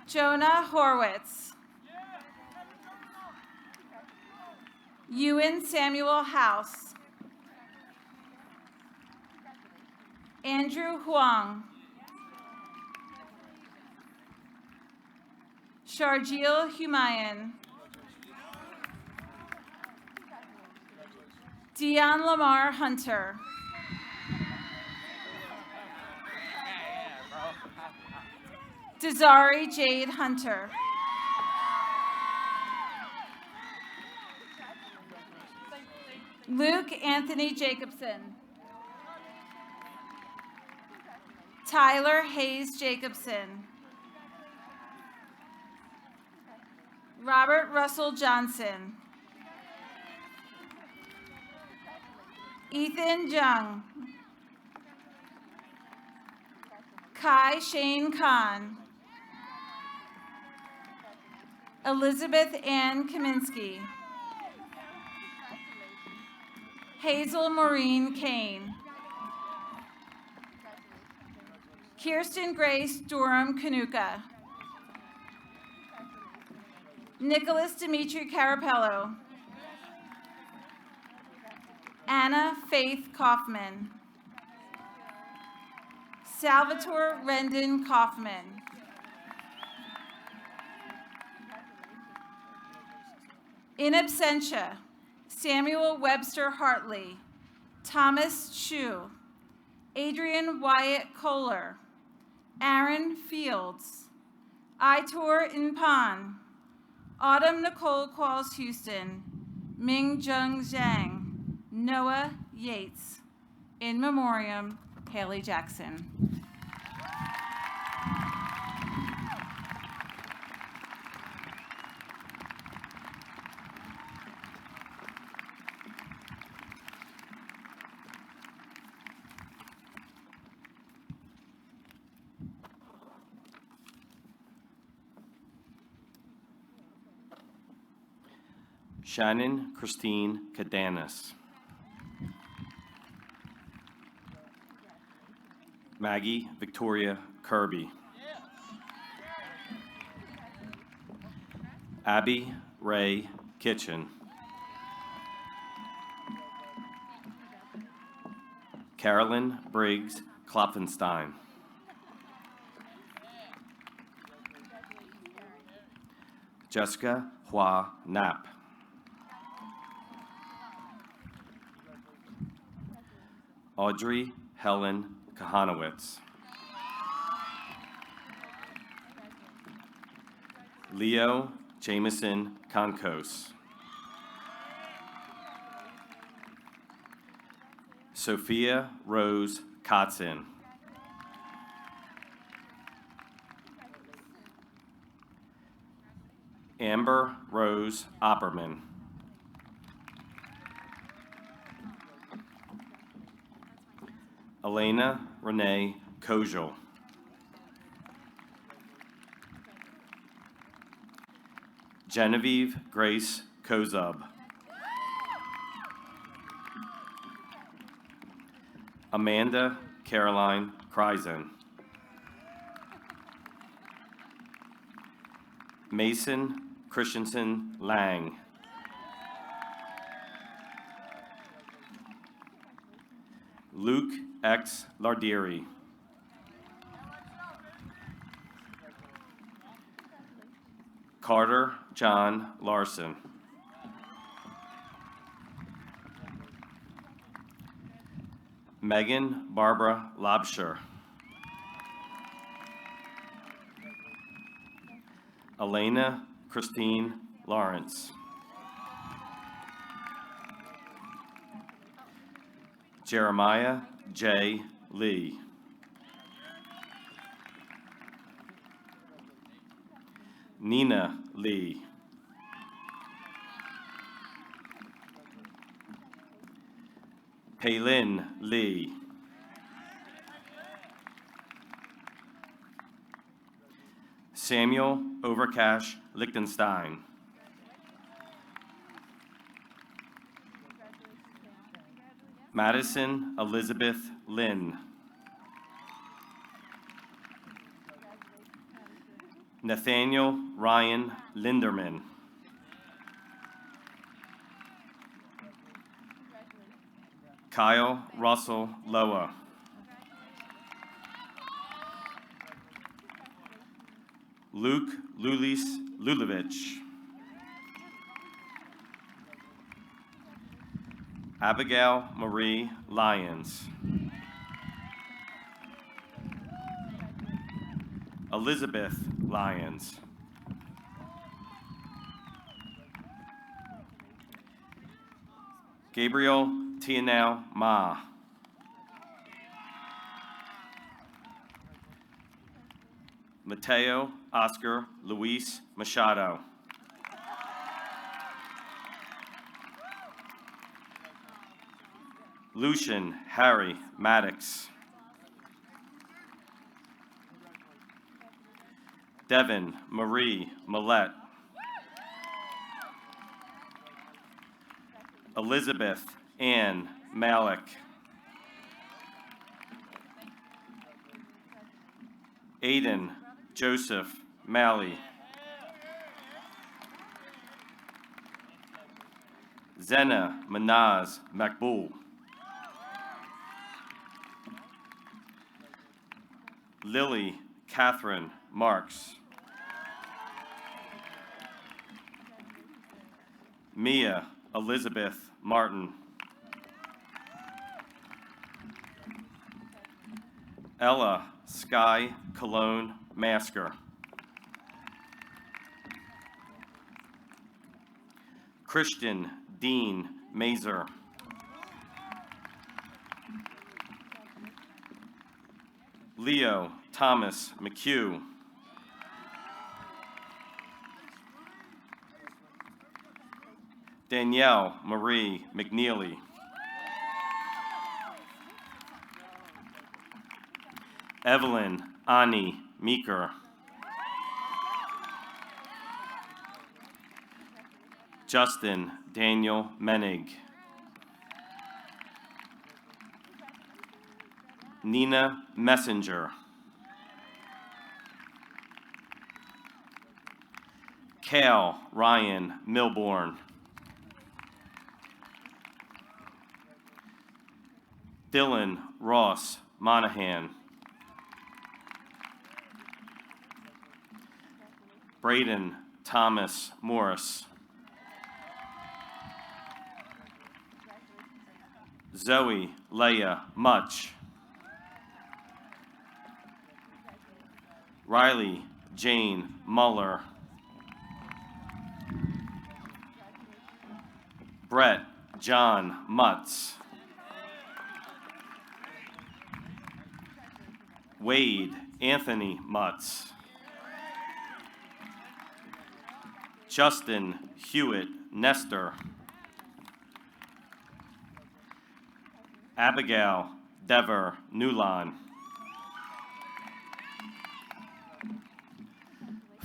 Speaker 18: Jonah Horwitz. Ewan Samuel House. Andrew Huang. Sharjeel Humayan. Dion Lamar Hunter. Desari Jade Hunter. Luke Anthony Jacobson. Tyler Hayes Jacobson. Robert Russell Johnson. Ethan Jung. Kai Shane Khan. Elizabeth Ann Kaminsky. Hazel Maureen Kane. Kirsten Grace Durham Kanuka. Nicholas Dimitri Carapello. Anna Faith Kaufman. Salvatore Rendon Kaufman. In absentia, Samuel Webster Hartley, Thomas Chu, Adrian Wyatt Kohler, Aaron Fields, Aitor Inpan, Autumn Nicole Qualls Houston, Ming Jung Zhang, Noah Yates. In memoriam, Haley Jackson.
Speaker 19: Shannon Christine Cadanis. Maggie Victoria Kirby. Abby Ray Kitchen. Carolyn Briggs Klopfenstein. Jessica Hua Knapp. Audrey Helen Kahanowitz. Leo Jameson Konkos. Sophia Rose Kotzin. Amber Rose Opperman. Elena Renee Kojal. Genevieve Grace Kozub. Amanda Caroline Kreisen. Mason Christensen Lang. Luke X. Lardieri. Carter John Larson. Megan Barbara Lobsher. Elena Christine Lawrence. Jeremiah J. Lee. Nina Lee. Paylin Lee. Samuel Overcash Lichtenstein. Madison Elizabeth Lynn. Nathaniel Ryan Linderman. Kyle Russell Loa. Luke Lulis Lulovich. Abigail Marie Lyons. Elizabeth Lyons. Gabriel Tianao Ma. Mateo Oscar Luis Machado. Lucian Harry Maddox. Devin Marie Millette. Elizabeth Ann Malik. Aiden Joseph Malley. Zena Manaz Makbul. Lily Catherine Marks. Mia Elizabeth Martin. Ella Sky Cologne Masker. Christian Dean Mazer. Leo Thomas McHugh. Danielle Marie McNeely. Evelyn Ani Meeker. Justin Daniel Menig. Nina Messenger. Kale Ryan Milborn. Dylan Ross Monahan. Braden Thomas Morris. Zoe Leah Much. Riley Jane Muller. Brett John Mutz. Wade Anthony Mutz. Justin Hewitt Nestor. Abigail Dever Newlon.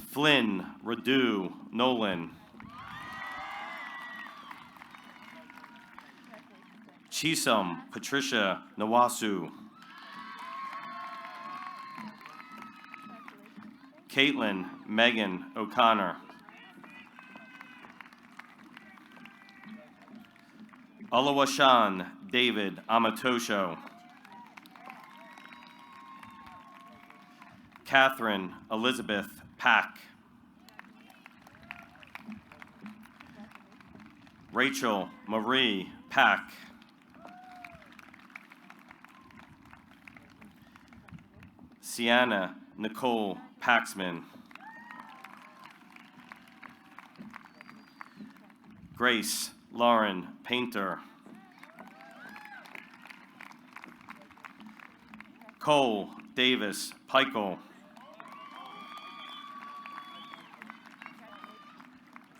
Speaker 19: Flynn Radu Nolan. Chisholm Patricia Nawasu. Caitlin Megan O'Connor. Olawashan David Amatosho. Catherine Elizabeth Pack. Rachel Marie Pack. Sienna Nicole Paxman. Grace Lauren Painter. Cole Davis Peichel.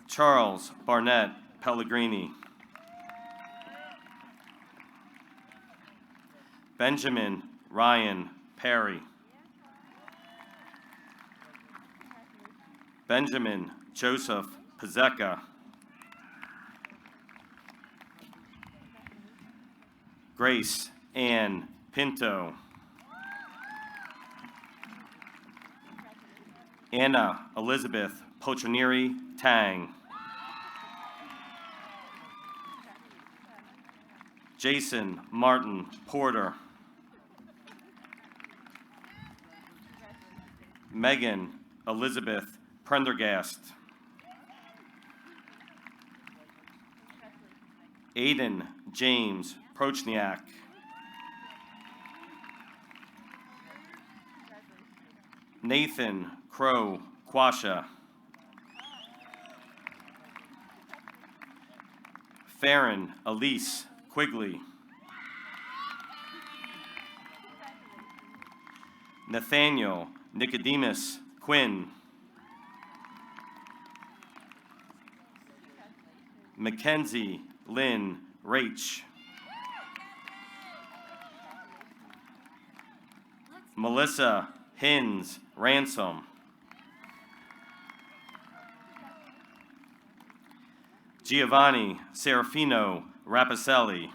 Speaker 19: Charles Barnett Pellegrini. Benjamin Ryan Perry. Benjamin Joseph Pizeka. Grace Ann Pinto. Anna Elizabeth Pochonieri Tang. Jason Martin Porter. Megan Elizabeth Prendergast. Aiden James Prochniak. Nathan Crow Quasha. Farron Elise Quigley. Nathaniel Nicodemus Quinn. Mackenzie Lynn Rach. Melissa Hins Ransom. Giovanni Serafino Rapicelli.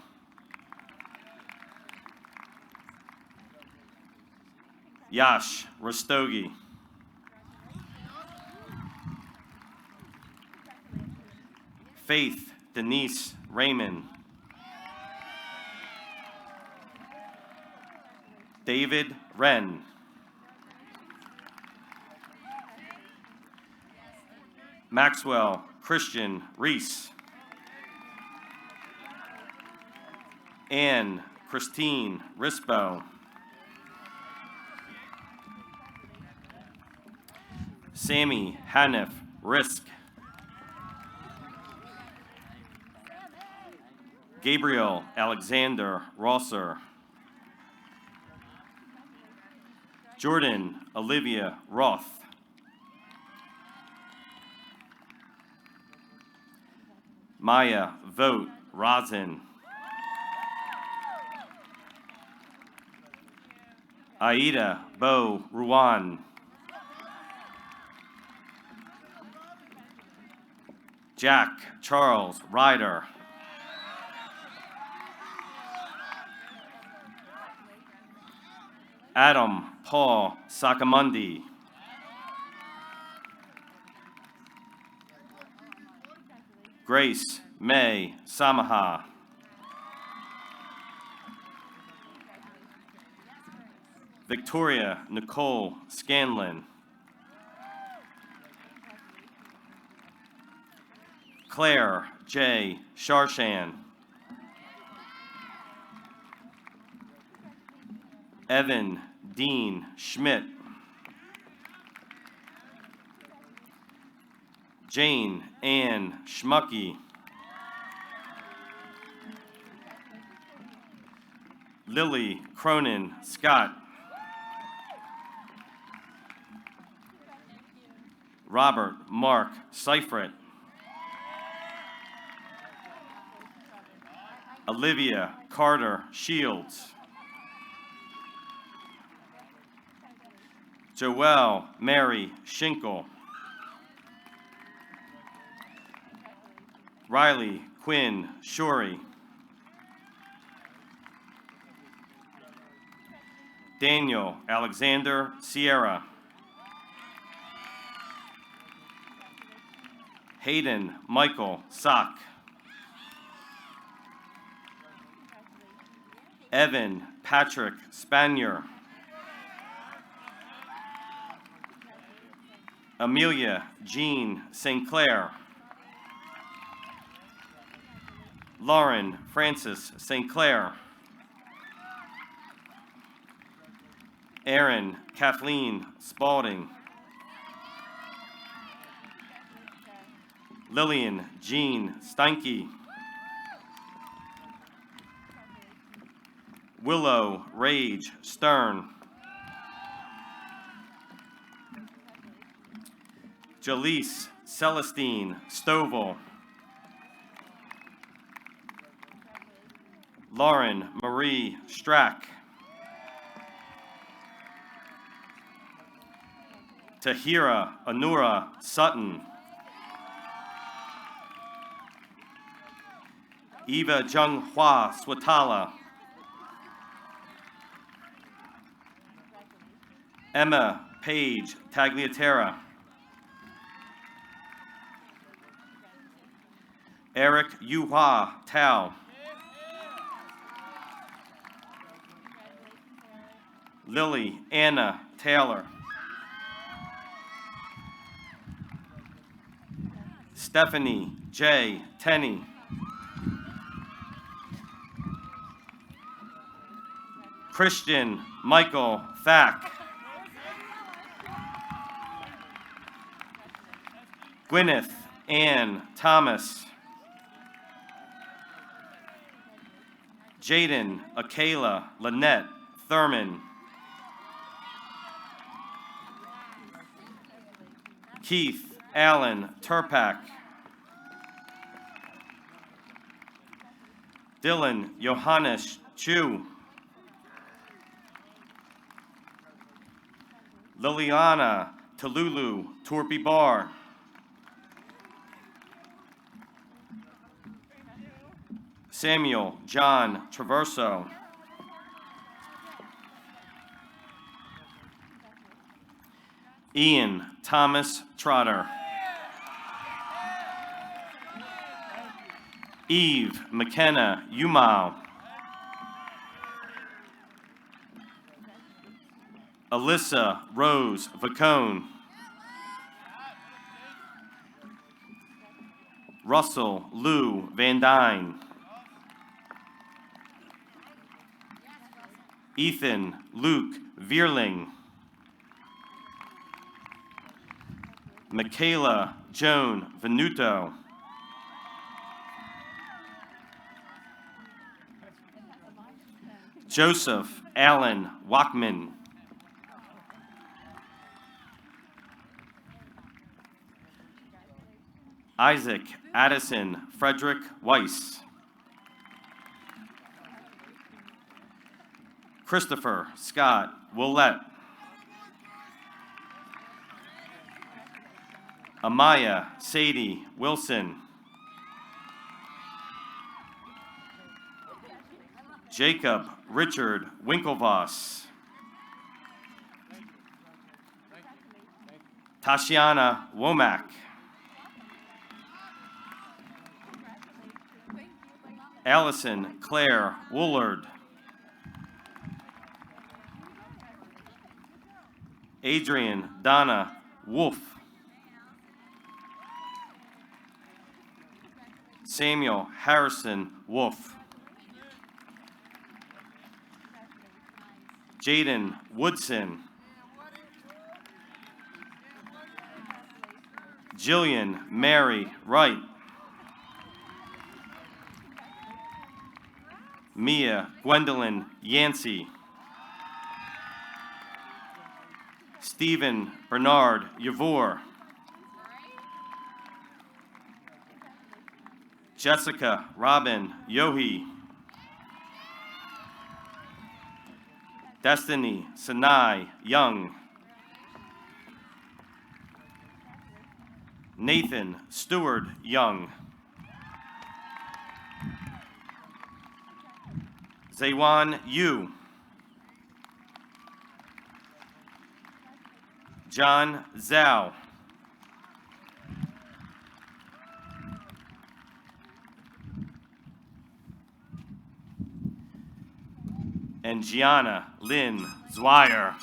Speaker 19: Yash Rastogi. Faith Denise Raymond. David Wren. Maxwell Christian Reese. Anne Christine Rispo. Sammy Hanif Risk. Gabriel Alexander Rosser. Jordan Olivia Roth. Maya Vogt Rosin. Aida Bo Ruan. Jack Charles Ryder. Adam Paul Sakamundi. Grace May Samaha. Victoria Nicole Scanlon. Claire J. Sharshan. Evan Dean Schmidt. Jane Ann Schmucky. Lily Cronin Scott. Robert Mark Seifert. Olivia Carter Shields. Joelle Mary Schinkel. Riley Quinn Shorey. Daniel Alexander Sierra. Hayden Michael Sock. Evan Patrick Spanier. Amelia Jean St. Clair. Lauren Francis St. Clair. Erin Kathleen Spalding. Lillian Jean Steinke. Willow Rage Stern. Jaleese Celestine Stovall. Lauren Marie Strack. Tahira Anura Sutton. Eva Junghua Swatala. Emma Page Tagliatera. Eric Yuhua Tao. Lily Anna Taylor. Stephanie J. Tenney. Christian Michael Thack. Gwyneth Ann Thomas. Jaden Akela Lynette Thurman. Keith Allen Turpak. Dylan Johannes Chu. Liliana Talulu Torpy Bar. Samuel John Traverso. Ian Thomas Trotter. Eve McKenna Umau. Alyssa Rose Vacone. Russell Lou Van Dyne. Ethan Luke Vierling. Michaela Joan Venuto. Joseph Allen Wachman. Isaac Addison Frederick Weiss. Christopher Scott Willett. Amaya Sadie Wilson. Jacob Richard Winklevoss. Tashiana Womack. Allison Claire Woolard. Adrian Donna Wolf. Samuel Harrison Wolf. Jaden Woodson. Jillian Mary Wright. Mia Gwendolyn Yancey. Stephen Bernard Yavor. Jessica Robin Yohi. Destiny Sinai Young. Nathan Stewart Young. Zaywan Yu. John Zhao. And Gianna Lynn Zweier.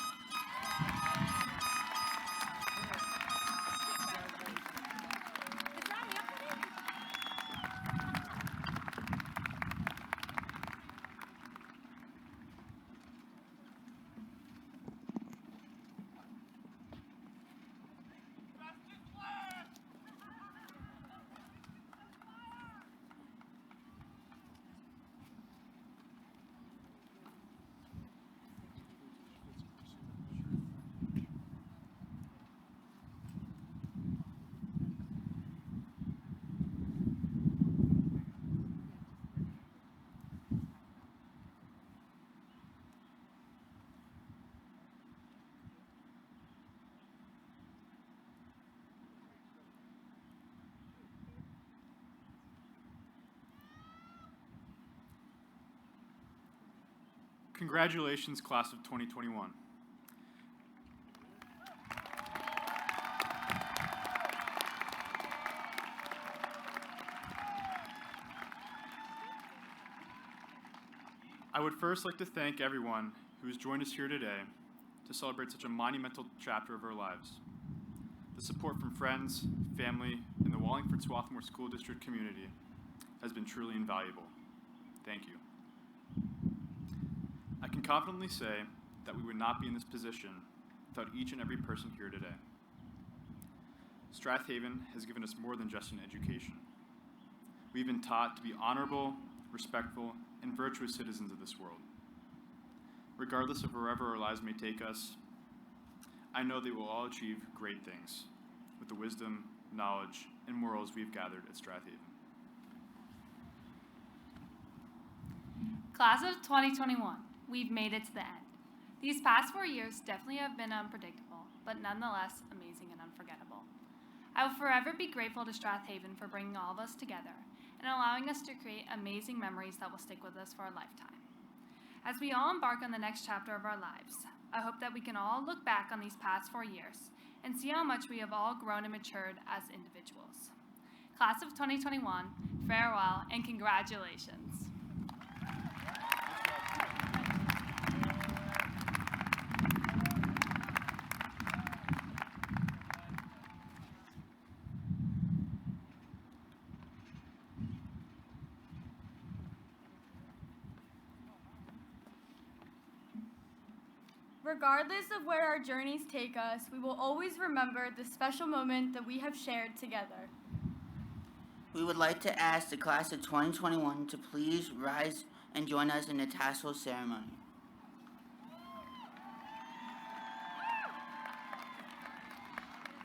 Speaker 20: Congratulations, class of 2021. I would first like to thank everyone who has joined us here today to celebrate such a monumental chapter of our lives. The support from friends, family, and the Wallingford-Swarthmore School District community has been truly invaluable. Thank you. I can confidently say that we would not be in this position without each and every person here today. Strath Haven has given us more than just an education. We've been taught to be honorable, respectful, and virtuous citizens of this world. Regardless of wherever our lives may take us, I know they will all achieve great things with the wisdom, knowledge, and morals we've gathered at Strath Haven.
Speaker 21: Class of 2021, we've made it to the end. These past 4 years definitely have been unpredictable, but nonetheless amazing and unforgettable. I will forever be grateful to Strath Haven for bringing all of us together and allowing us to create amazing memories that will stick with us for a lifetime. As we all embark on the next chapter of our lives, I hope that we can all look back on these past 4 years and see how much we have all grown and matured as individuals. Class of 2021, farewell and congratulations.
Speaker 9: Regardless of where our journeys take us, we will always remember the special moment that we have shared together.
Speaker 22: We would like to ask the class of 2021 to please rise and join us in the tassel ceremony.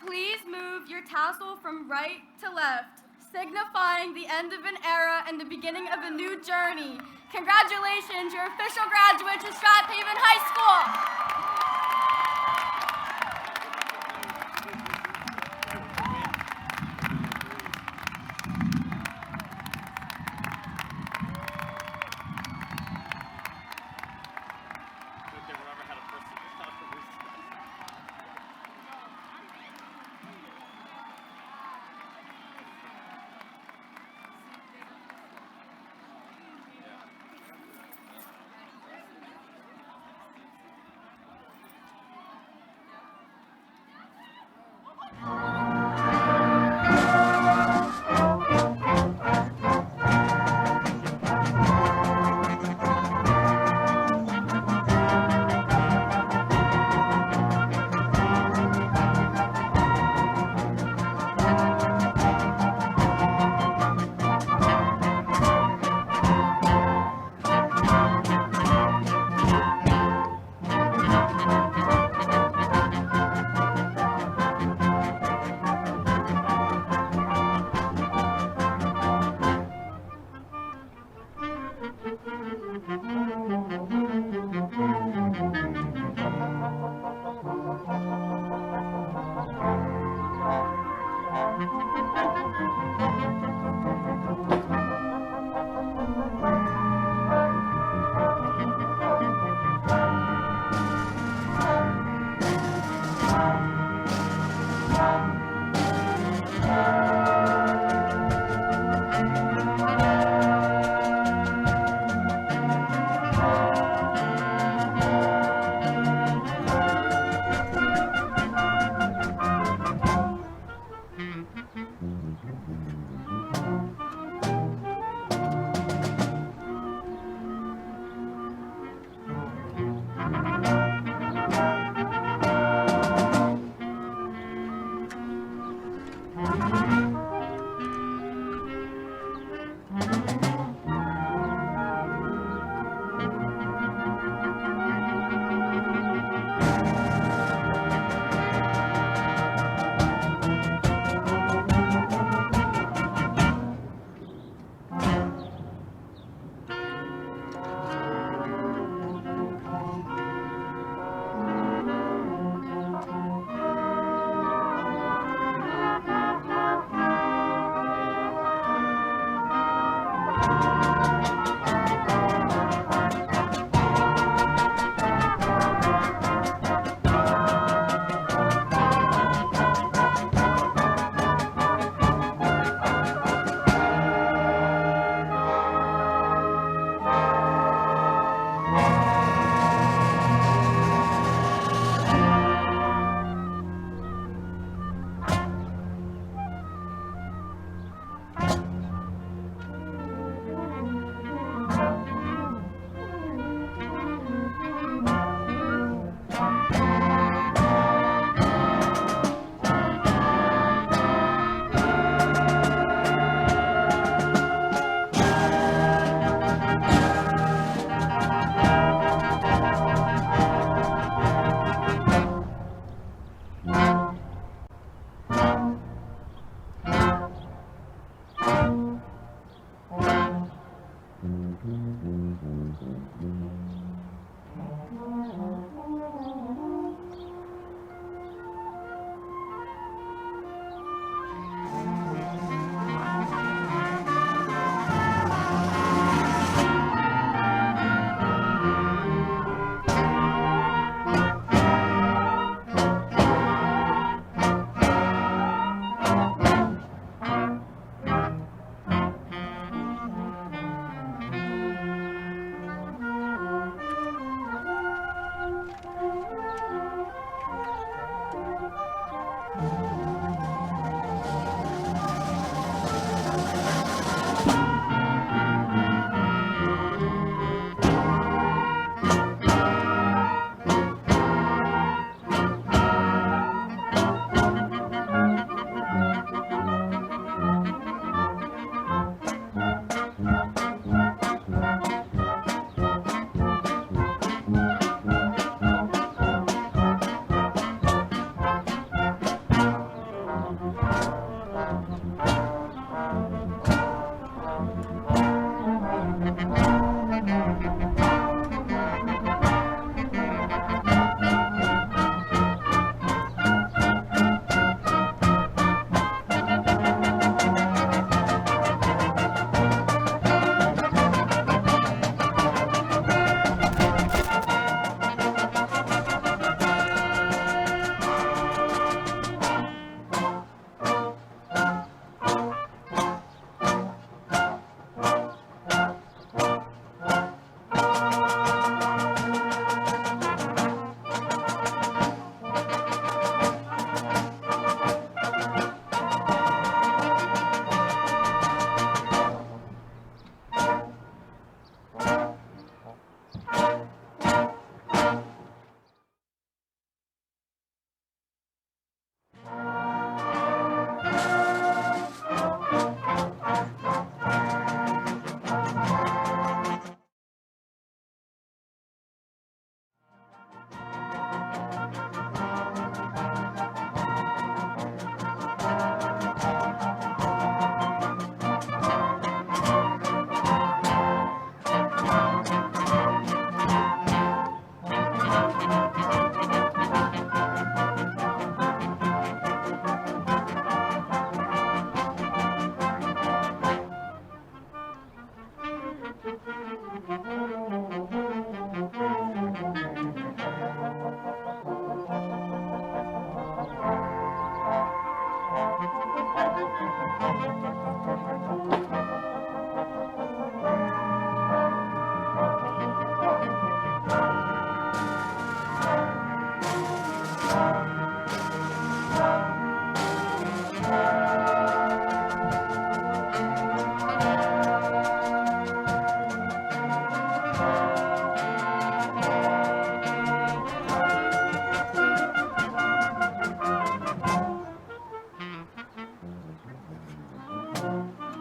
Speaker 9: Please move your tassel from right to left, signifying the end of an era and the beginning of a new journey. Congratulations, you're official graduates of Strath Haven High School.
Speaker 18: Thank you.